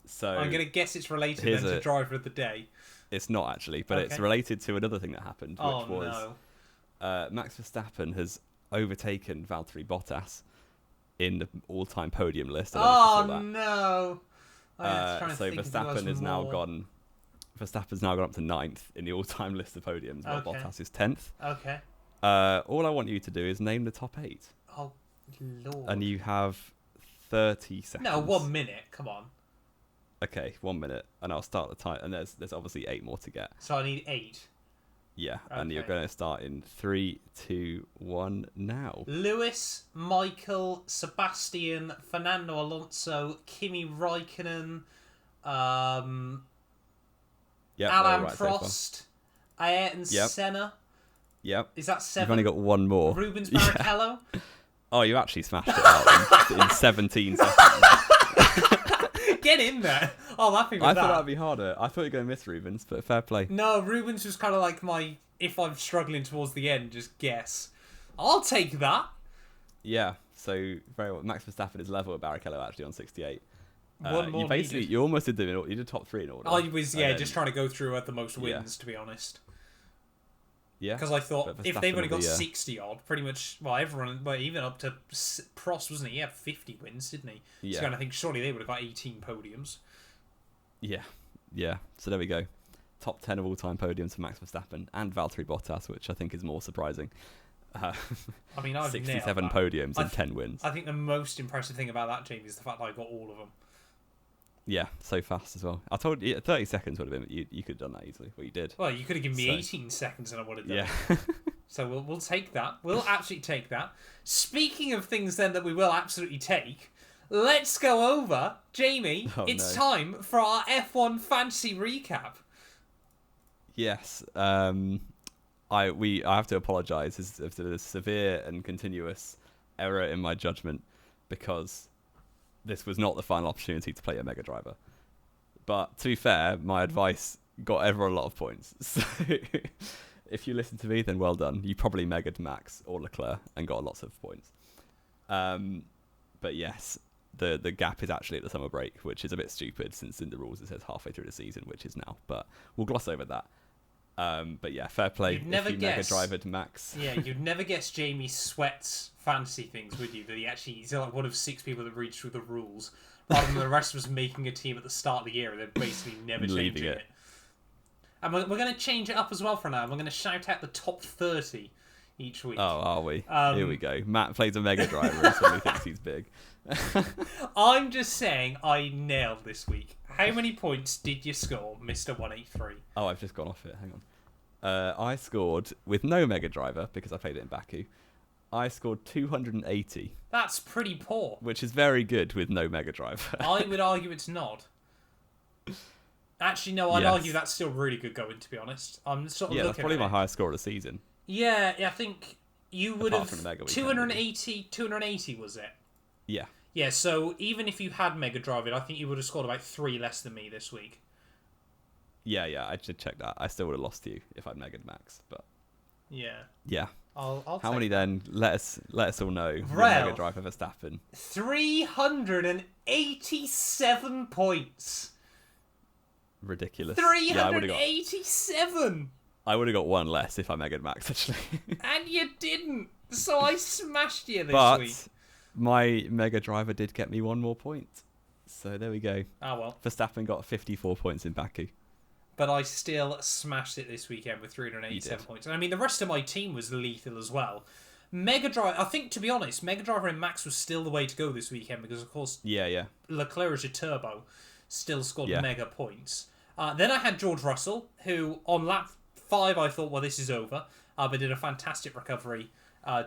B: So
A: I'm going to guess it's related then to driver of the day.
B: It's not actually, but it's related to another thing that happened, which was Max Verstappen has overtaken Valtteri Bottas in the all-time podium list.
A: Oh no!
B: So Verstappen has now gone. Verstappen's now gone up to 9th in the all-time list of podiums, while Bottas is 10th.
A: Okay.
B: All I want you to do is name the top 8.
A: Oh, Lord.
B: And you have 30 seconds.
A: No, 1 minute. Come on.
B: Okay, 1 minute, and I'll start the time. And there's obviously 8 more to get.
A: So I need 8.
B: Yeah, and you're going to start in 3, 2, 1 now.
A: Lewis, Michael, Sebastian, Fernando Alonso, Kimi Raikkonen, Alain Prost, Ayrton
B: Yep.
A: Senna.
B: Yep.
A: Is that 7?
B: You've only got one more.
A: Rubens Barrichello.
B: Yeah. Oh, you actually smashed it out in 17 seconds.
A: Get in there. I'm happy with
B: I
A: that.
B: thought that'd be harder. I thought you were going to miss Rubens, but fair play.
A: No, Rubens was kind of like my, if I'm struggling towards the end, just guess. I'll take that.
B: Yeah, so very well. Max Verstappen is level with Barrichello actually on 68.
A: One more
B: you almost did you did top 3 in order.
A: I was, just trying to go through at the most wins, to be honest.
B: Yeah.
A: Because I thought if they've only got
B: 60
A: 60 odd, pretty much, everyone, even up to Prost, wasn't he? He had 50 wins, didn't he?
B: Yeah.
A: So I think surely they would have got 18 podiums.
B: Yeah. So there we go. Top 10 of all-time podiums for Max Verstappen and Valtteri Bottas, which I think is more surprising.
A: I mean, I've
B: 67 podiums and 10 wins.
A: I think the most impressive thing about that, Jamie, is the fact that I got all of them.
B: Yeah, so fast as well. I told you 30 seconds would have been. You could have done that easily. Well, you did.
A: Well, you could have given me 18 seconds and I would have done it.
B: Yeah.
A: So we'll take that. We'll absolutely take that. Speaking of things then that we will absolutely take, let's go over, Jamie. It's time for our F1 fantasy recap.
B: Yes. I have to apologise if there is a severe and continuous error in my judgment because this was not the final opportunity to play a Mega Driver. But to be fair, my advice got everyone a lot of points. So if you listen to me, then well done. You probably megaed Max or Leclerc and got lots of points. But yes, the gap is actually at the summer break, which is a bit stupid since in the rules it says halfway through the season, which is now. But we'll gloss over that. But yeah, fair play.
A: You'd never
B: Mega Drivered Max.
A: Yeah, you'd never guess Jamie Sweat's fantasy things, would you? That he's like one of 6 people that read through the rules, rather than the rest of us making a team at the start of the year and then basically never changing it. And we're going to change it up as well for now. We're going to shout out the top 30 each week.
B: Oh, are we? Here we go. Matt plays a Mega Driver and suddenly thinks he's big.
A: I'm just saying I nailed this week. How many points did you score, Mr. 183?
B: Oh, I've just gone off it. Hang on. I scored with no Mega Driver because I played it in Baku. I scored 280.
A: That's pretty poor.
B: Which is very good with no Mega Driver.
A: I would argue it's not. Actually, no, I'd argue that's still really good going, to be honest. I'm sort of looking
B: that's probably my highest score of the season.
A: Yeah, I think you would
B: Apart
A: have...
B: from the Mega
A: 280 was it?
B: Yeah.
A: Yeah, so even if you had Mega Drive it, I think you would have scored about 3 less than me this week.
B: Yeah, I should check that. I still would have lost to you if I'd Mega'd Max, but...
A: Yeah.
B: Yeah.
A: I'll
B: How many then? Let us all know.
A: Well,
B: Mega Drive for Verstappen.
A: 387 points.
B: Ridiculous.
A: 387!
B: I would have got one less if I Mega'd Max, actually.
A: And you didn't! So I smashed you this week.
B: But my Mega Driver did get me one more point. So there we go.
A: Oh well.
B: Verstappen got 54 points in Baku.
A: But I still smashed it this weekend with 387 points. And I mean, the rest of my team was lethal as well. Mega Drive, I think, to be honest, Mega Driver and Max was still the way to go this weekend because, of course, Leclerc as your turbo still scored mega points. Then I had George Russell, who on lap 5 I thought, well, this is over, but did a fantastic recovery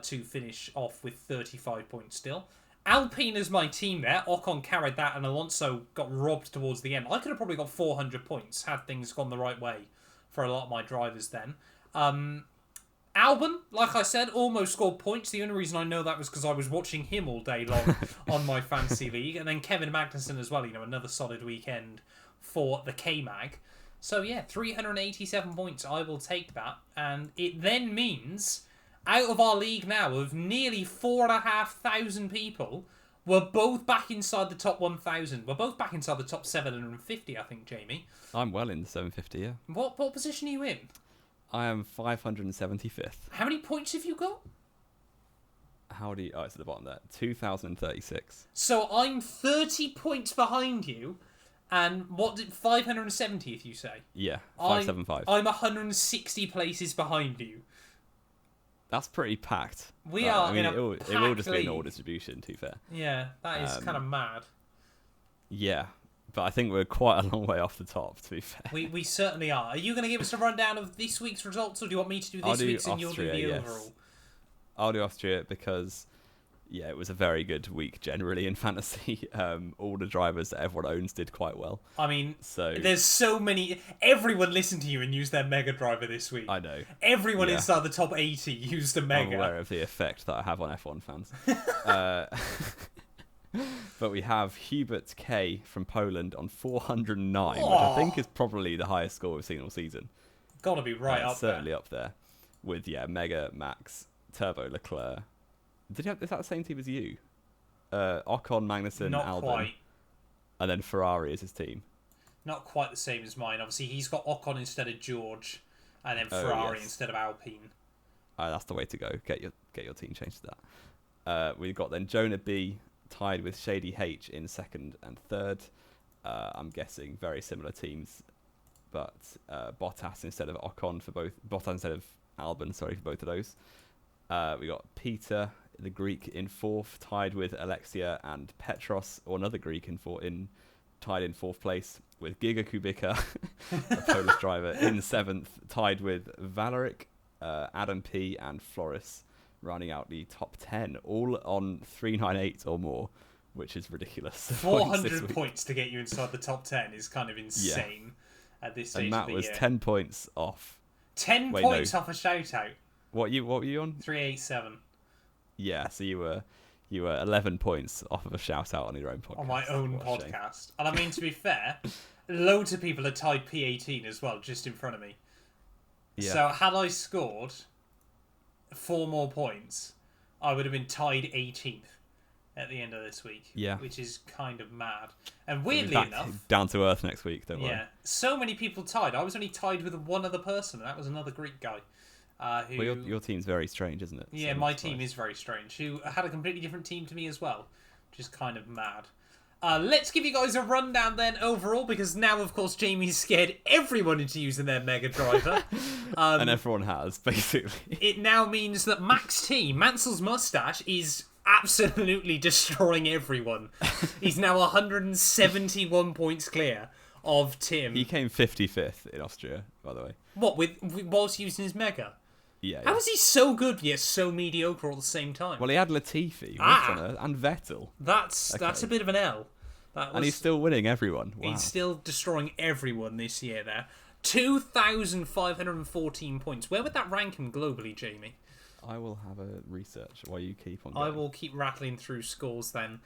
A: to finish off with 35 points still. Alpine is my team there. Ocon carried that, and Alonso got robbed towards the end. I could have probably got 400 points had things gone the right way for a lot of my drivers then. Albon, like I said, almost scored points. The only reason I know that was because I was watching him all day long on my fantasy league. And then Kevin Magnussen as well, another solid weekend for the K-Mag. So yeah, 387 points. I will take that. And it then means, out of our league now of nearly 4,500 people, we're both back inside the top 1,000. We're both back inside the top 750, I think, Jamie.
B: I'm well in the 750, yeah.
A: What position are you in?
B: I am 575th.
A: How many points have you got?
B: Oh, it's at the bottom there. 2,036.
A: So I'm 30 points behind you, and 570th, you say?
B: Yeah, 575.
A: I'm 160 places behind you.
B: That's pretty packed.
A: We are. I mean,
B: it will just be an all distribution, to be fair.
A: Yeah, that is kind of mad.
B: Yeah, but I think we're quite a long way off the top, to be fair.
A: We certainly are. Are you going to give us a rundown of this week's results, or do you want me to do this week's and you'll do the overall?
B: I'll do Austria because, yeah, it was a very good week generally in fantasy. All the drivers that everyone owns did quite well.
A: I mean,
B: so
A: there's so many. Everyone listened to you and used their Mega driver this week.
B: I know.
A: Everyone inside the top 80 used a Mega.
B: I'm aware of the effect that I have on F1 fans. But we have Hubert K from Poland on 409, which I think is probably the highest score we've seen all season.
A: Gotta be right up
B: certainly up there. With, Mega, Max, Turbo, Leclerc. Is that the same team as you? Ocon, Magnussen,
A: Not
B: Albon.
A: quite.
B: And then Ferrari is his team.
A: Not quite the same as mine. Obviously, he's got Ocon instead of George, and then Ferrari instead of Alpine.
B: That's the way to go. Get your team changed to that. We've got then Jonah B tied with Shady H in second and third. I'm guessing very similar teams, but Bottas instead of Ocon for both. Bottas instead of Albon, sorry, for both of those. We got Peter, the Greek, in fourth, tied with Alexia and Petros, or another Greek tied in fourth place with Giga Kubica, a Polish driver, in seventh, tied with Valeric, Adam P, and Floris, rounding out the top 10, all on 398 or more, which is ridiculous.
A: 400 points to get you inside the top 10 is kind of insane at this stage
B: and
A: of the
B: Matt was
A: year.
B: 10 points off.
A: 10 points off a shout out.
B: What were you on?
A: 387.
B: Yeah, so you were 11 points off of a shout out on your own podcast.
A: On my own podcast. And I mean, to be fair, loads of people are tied P18 as well, just in front of me. Yeah. So had I scored 4 more points, I would have been tied 18th at the end of this week. Yeah. Which is kind of mad. And weirdly enough,
B: down to earth next week, don't worry.
A: Yeah. So many people tied. I was only tied with one other person, and that was another Greek guy.
B: Well, your team's very strange, isn't it?
A: Yeah, my team is very strange. Who had a completely different team to me as well, which is kind of mad. Let's give you guys a rundown then overall, because now, of course, Jamie's scared everyone into using their Mega Driver.
B: And everyone has, basically.
A: It now means that Max T, Mansell's mustache, is absolutely destroying everyone. He's now 171 points clear of Tim.
B: He came 55th in Austria, by the way.
A: What, whilst using his Mega?
B: Yeah.
A: How is he so good yet so mediocre all at the same time?
B: Well, he had Latifi and Vettel.
A: That's a bit of an L.
B: And he's still winning everyone. Wow.
A: He's still destroying everyone this year there. 2,514 points. Where would that rank him globally, Jamie?
B: I will have a research while you keep on
A: going. I will keep rattling through scores then.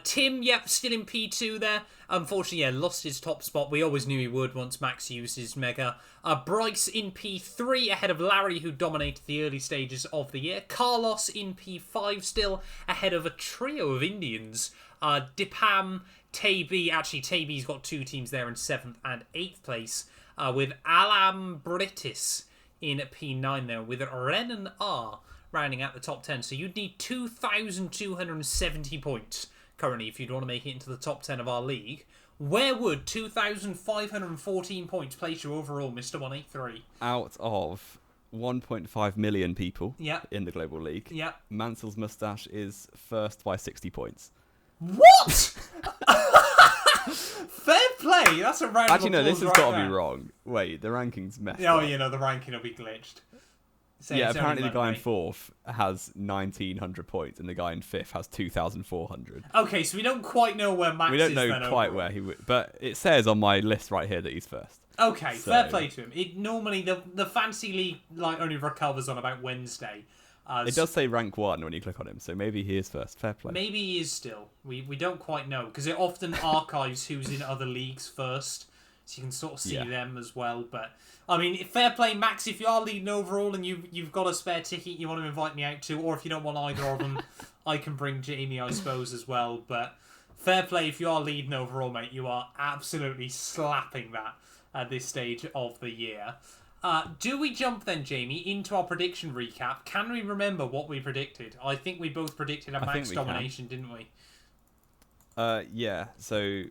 A: Tim, still in P2 there. Unfortunately, lost his top spot. We always knew he would once Max used his Mega. Bryce in P3 ahead of Larry, who dominated the early stages of the year. Carlos in P5 still ahead of a trio of Indians. Dipam, Taby. Actually, Taby's got 2 teams there in 7th and 8th place. With Alam Britis in P9 there, with Ren and R rounding out the top 10. So you'd need 2,270 points currently if you'd want to make it into the top 10 of our league. Where would 2,514 points place you overall, Mr. 183?
B: Out of 1.5 million people in the global league, Mansell's mustache is first by 60 points.
A: What? Fair play. That's a round of applause.
B: Actually, no, this has got to be wrong. Wait, the ranking's messed up.
A: The ranking will be glitched.
B: Apparently the guy in 4th has 1,900 points and the guy in 5th has 2,400.
A: Okay, so we don't quite know where Max is.
B: We don't know quite where he would, but it says on my list right here that he's first.
A: Okay, fair play to him. It normally the fantasy league only recovers on about Wednesday.
B: It does say rank 1 when you click on him, so maybe he is first. Fair play.
A: Maybe he is still. We don't quite know, because it often archives who's in other leagues first, so you can sort of see them as well. But, I mean, fair play, Max, if you are leading overall and you've got a spare ticket you want to invite me out to, or if you don't want either of them, I can bring Jamie, I suppose, as well. But fair play, if you are leading overall, mate, you are absolutely slapping that at this stage of the year. Do we jump then, Jamie, into our prediction recap? Can we remember what we predicted? I think we both predicted a Max domination, didn't we?
B: Yeah, so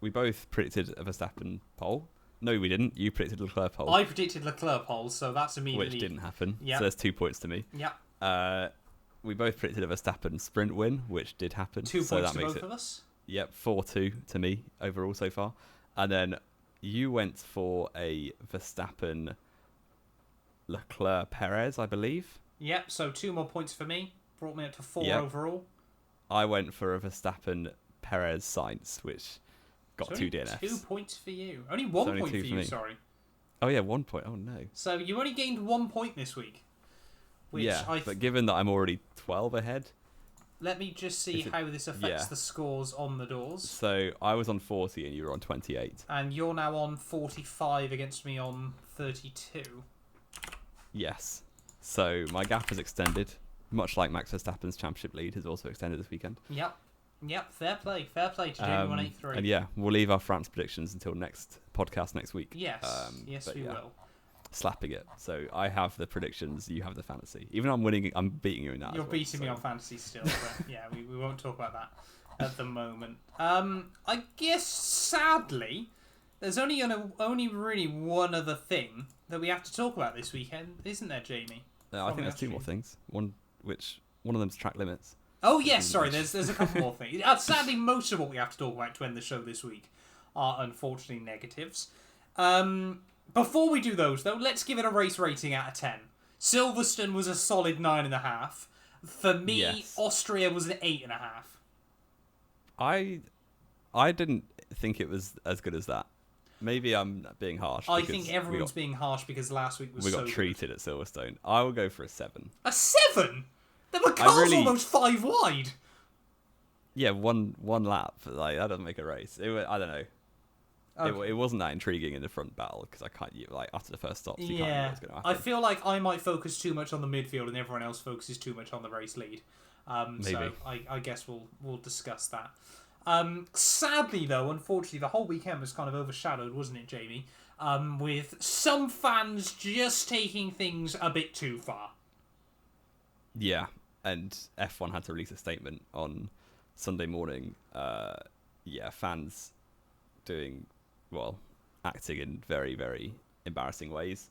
B: we both predicted a Verstappen pole. No, we didn't. You predicted Leclerc pole.
A: I predicted Leclerc pole, so that's immediately...
B: Which didn't happen.
A: Yep.
B: So there's 2 points to me.
A: Yeah.
B: We both predicted a Verstappen sprint win, which did happen.
A: 2 points to both of us.
B: Yep, 4-2 to me overall so far. And then you went for a Verstappen Leclerc Perez, I believe.
A: Yep, so 2 more points for me. Brought me up to 4
B: Yep.
A: overall.
B: I went for a Verstappen Perez Sainz, which got
A: So
B: 2
A: only
B: DNFs.
A: 2 points for you. Only 1
B: only
A: point
B: 2
A: for
B: for
A: you,
B: me.
A: sorry.
B: Oh yeah, 1 point. Oh no.
A: So you only gained 1 point this week. Which
B: Yeah, but given that I'm already 12 ahead.
A: Let me just see how this affects the scores on the doors.
B: So I was on 40 and you were on 28.
A: And you're now on 45 against me on 32.
B: Yes. So my gap has extended, much like Max Verstappen's championship lead has also extended this weekend.
A: Yep. Fair play to Jamie 183.
B: And yeah, we'll leave our France predictions until next podcast next week.
A: Yes, we will.
B: Slapping it. So I have the predictions, you have the fantasy. Even though I'm winning, I'm beating you in that.
A: You're beating me on fantasy still, but yeah, we won't talk about that at the moment. I guess sadly, there's only really one other thing that we have to talk about this weekend, isn't there, Jamie?
B: No, I think there's 2 more things. One of them's track limits.
A: Oh yes, sorry. There's a couple more things. Sadly, most of what we have to talk about to end the show this week are unfortunately negatives. Before we do those, though, let's give it a race rating out of 10. Silverstone was a solid 9.5. For me,
B: Yes.
A: Austria was an 8.5.
B: I didn't think it was as good as that. Maybe I'm being harsh.
A: I think everyone's being harsh because last week was
B: we
A: so
B: got
A: good.
B: treated at Silverstone. I will go for a 7.
A: A 7? There were cars almost 5 wide.
B: Yeah, one lap. Like that doesn't make a race. I don't know. Okay. It wasn't that intriguing in the front battle because I can't after the first stops. You can't know what's going to happen.
A: I feel like I might focus too much on the midfield and everyone else focuses too much on the race lead.
B: Maybe.
A: So I guess we'll discuss that. Sadly, though, unfortunately, the whole weekend was kind of overshadowed, wasn't it, Jamie? With some fans just taking things a bit too far.
B: Yeah, and F1 had to release a statement on Sunday morning. Fans acting in very, very embarrassing ways,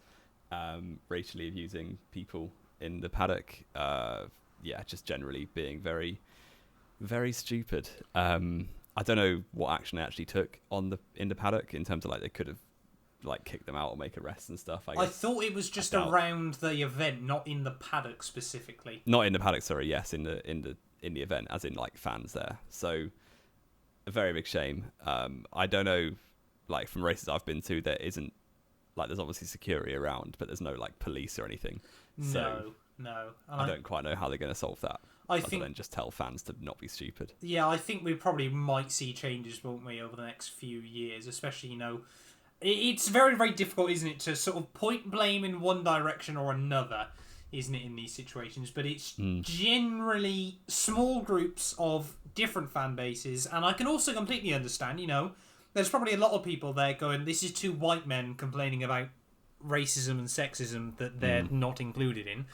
B: racially abusing people in the paddock. Just generally being very, very stupid. I don't know what action they actually took in the paddock in terms of they could have kicked them out or make arrests and stuff. I
A: thought it was just around the event, not in the paddock specifically.
B: Not in the paddock, sorry. Yes, in the event, as in fans there. So a very big shame. I don't know. From races I've been to, there isn't there's obviously security around, but there's no police or anything. So
A: No.
B: I don't quite know how they're going to solve that. I think then just tell fans to not be stupid.
A: Yeah, I think we probably might see changes, won't we, over the next few years? Especially, it's very, very difficult, isn't it, to sort of point blame in one direction or another, isn't it, in these situations? But it's generally small groups of different fan bases, and I can also completely understand, there's probably a lot of people there going, this is 2 white men complaining about racism and sexism that they're not included in.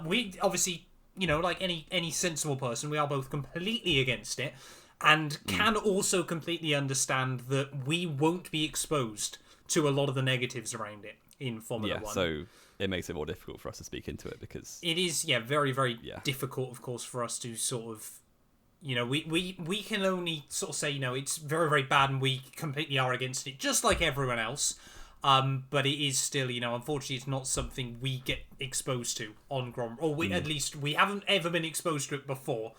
A: We obviously, like any sensible person, we are both completely against it and can also completely understand that we won't be exposed to a lot of the negatives around it in Formula 1.
B: So it makes it more difficult for us to speak into it because...
A: It is, very, very difficult, of course, for us to sort of... we can only sort of say, it's very, very bad and we completely are against it, just like everyone else. But it is still, unfortunately, it's not something we get exposed to on Grand Prix. Or at least we haven't ever been exposed to it before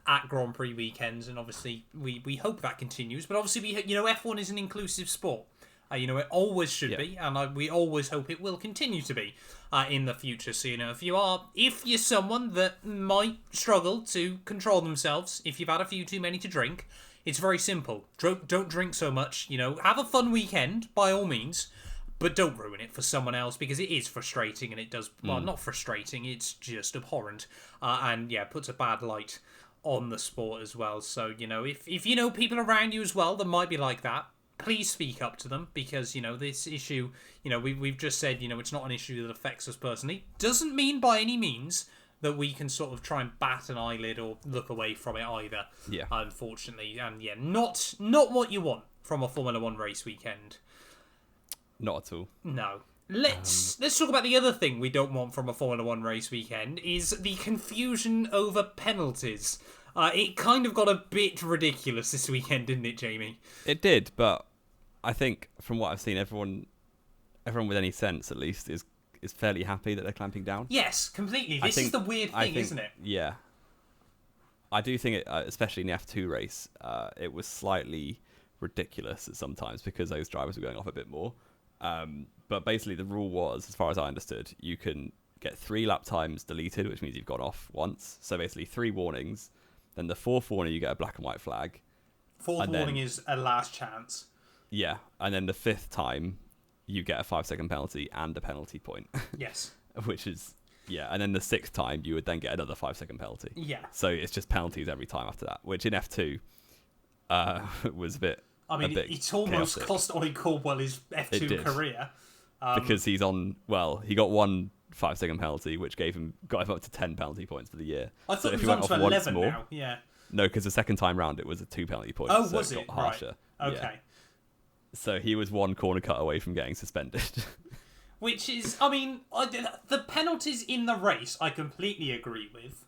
A: at Grand Prix weekends. And obviously, we hope that continues. But obviously, F1 is an inclusive sport. It always should be. And we always hope it will continue to be in the future. So, if you're someone that might struggle to control themselves, if you've had a few too many to drink, it's very simple. Don't drink so much. Have a fun weekend, by all means. But don't ruin it for someone else because it is frustrating and it does... Well, not frustrating, it's just abhorrent. And puts a bad light on the sport as well. So, if you know people around you as well that might be like that, please speak up to them because, this issue, we've just said, it's not an issue that affects us personally. Doesn't mean by any means that we can sort of try and bat an eyelid or look away from it either.
B: Yeah.
A: Unfortunately. And not what you want from a Formula 1 race weekend.
B: Not at all.
A: No. Let's talk about the other thing we don't want from a Formula 1 race weekend is the confusion over penalties. It kind of got a bit ridiculous this weekend, didn't it, Jamie?
B: It did, but I think from what I've seen, everyone with any sense at least is fairly happy that they're clamping down.
A: Yes, completely. This is the weird thing, isn't it?
B: Yeah. I do think it, especially in the F2 race, it was slightly ridiculous at sometimes because those drivers were going off a bit more. But basically the rule was, as far as I understood, you can get 3 lap times deleted, which means you've gone off once. So basically 3 warnings. Then the 4th warning, you get a black and white flag.
A: 4th warning is a last chance.
B: Yeah. And then the 5th time, you get a 5-second penalty and a penalty point.
A: Yes.
B: Which is, yeah. And then the 6th time, you would then get another 5-second penalty.
A: Yeah.
B: So it's just penalties every time after that, which in F2 was a bit.
A: I mean, it's almost
B: chaotic.
A: cost Ollie Caldwell his F2 career.
B: Because he's on, he got one 5-second penalty, which got him up to 10 penalty points for the year.
A: I thought he was on to 11 now, yeah.
B: No, because the second time round it was a 2 penalty points.
A: Oh,
B: so
A: was
B: it? Got harsher.
A: Right. Okay.
B: Yeah. So he was 1 corner cut away from getting suspended.
A: Which is, I mean, the penalties in the race I completely agree with.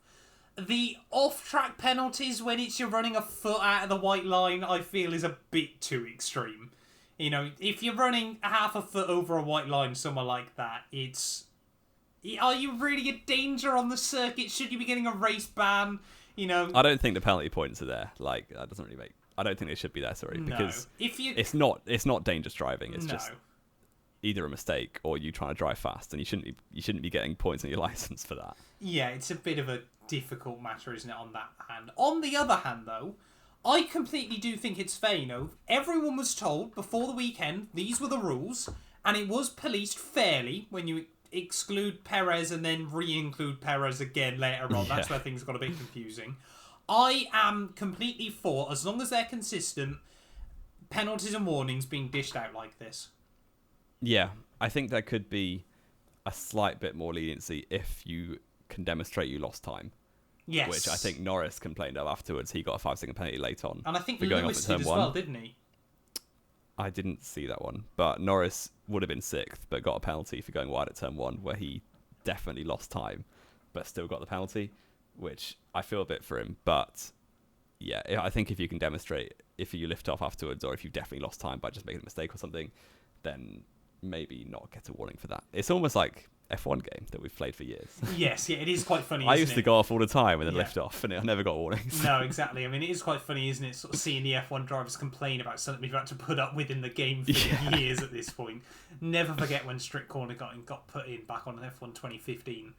A: The off-track penalties when you're running a foot out of the white line, I feel is a bit too extreme. You know, if you're running half a foot over a white line, somewhere like that, are you really a danger on the circuit? Should you be getting a race ban? You know,
B: I don't think the penalty points are there. Like, that doesn't really make. I don't think they should be there. Sorry, because it's not dangerous driving. It's just either a mistake or you trying to drive fast, and you shouldn't be getting points on your license for that.
A: Yeah, it's a bit of a difficult matter, isn't it? On that hand. On the other hand, though, I completely do think it's fair. You know, everyone was told before the weekend these were the rules, and it was policed fairly when you exclude Perez and then re-include Perez again later on. That's where things got a bit confusing. I am completely for, as long as they're consistent, penalties and warnings being dished out like this.
B: Yeah, I think there could be a slight bit more leniency if you can demonstrate you lost time.
A: Yes.
B: Which I think Norris complained of afterwards. He got a 5-second penalty late on.
A: And I think Lewis did as well, didn't he?
B: I didn't see that one. But Norris would have been 6th, but got a penalty for going wide at turn 1, where he definitely lost time, but still got the penalty, which I feel a bit for him. But yeah, I think if you can demonstrate, if you lift off afterwards, or if you've definitely lost time by just making a mistake or something, then maybe not get a warning for that. It's almost like F1 game that we've played for years.
A: Yes, yeah, it is quite funny.
B: I used to go off all the time and then lift off, and I never got warnings.
A: No, exactly. I mean, it is quite funny, isn't it? Sort of seeing the F1 drivers complain about something we've had to put up with in the game for years at this point. Never forget when strict corner got put in back on F1 2015.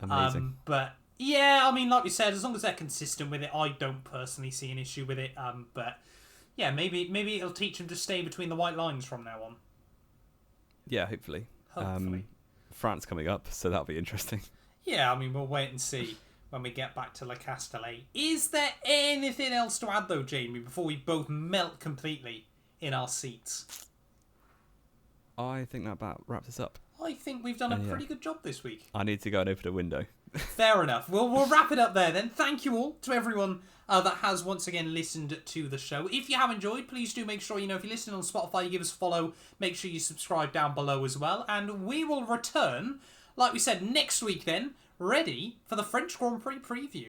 B: Amazing.
A: But yeah, I mean, like we said, as long as they're consistent with it, I don't personally see an issue with it. But yeah, maybe it'll teach them to stay between the white lines from now on.
B: Yeah, hopefully.
A: Hopefully.
B: France coming up, so that'll be interesting.
A: Yeah, I mean, we'll wait and see when we get back to Le Castellet. Is there anything else to add, though, Jamie, before we both melt completely in our seats?
B: I think that about wraps us up.
A: I think we've done a pretty good job this week.
B: I need to go and open a window.
A: Fair enough. We'll wrap it up there then. Thank you all to everyone that has once again listened to the show. If you have enjoyed, please do make sure, if you're listening on Spotify, you give us a follow. Make sure you subscribe down below as well. And we will return, like we said, next week then, ready for the French Grand Prix preview.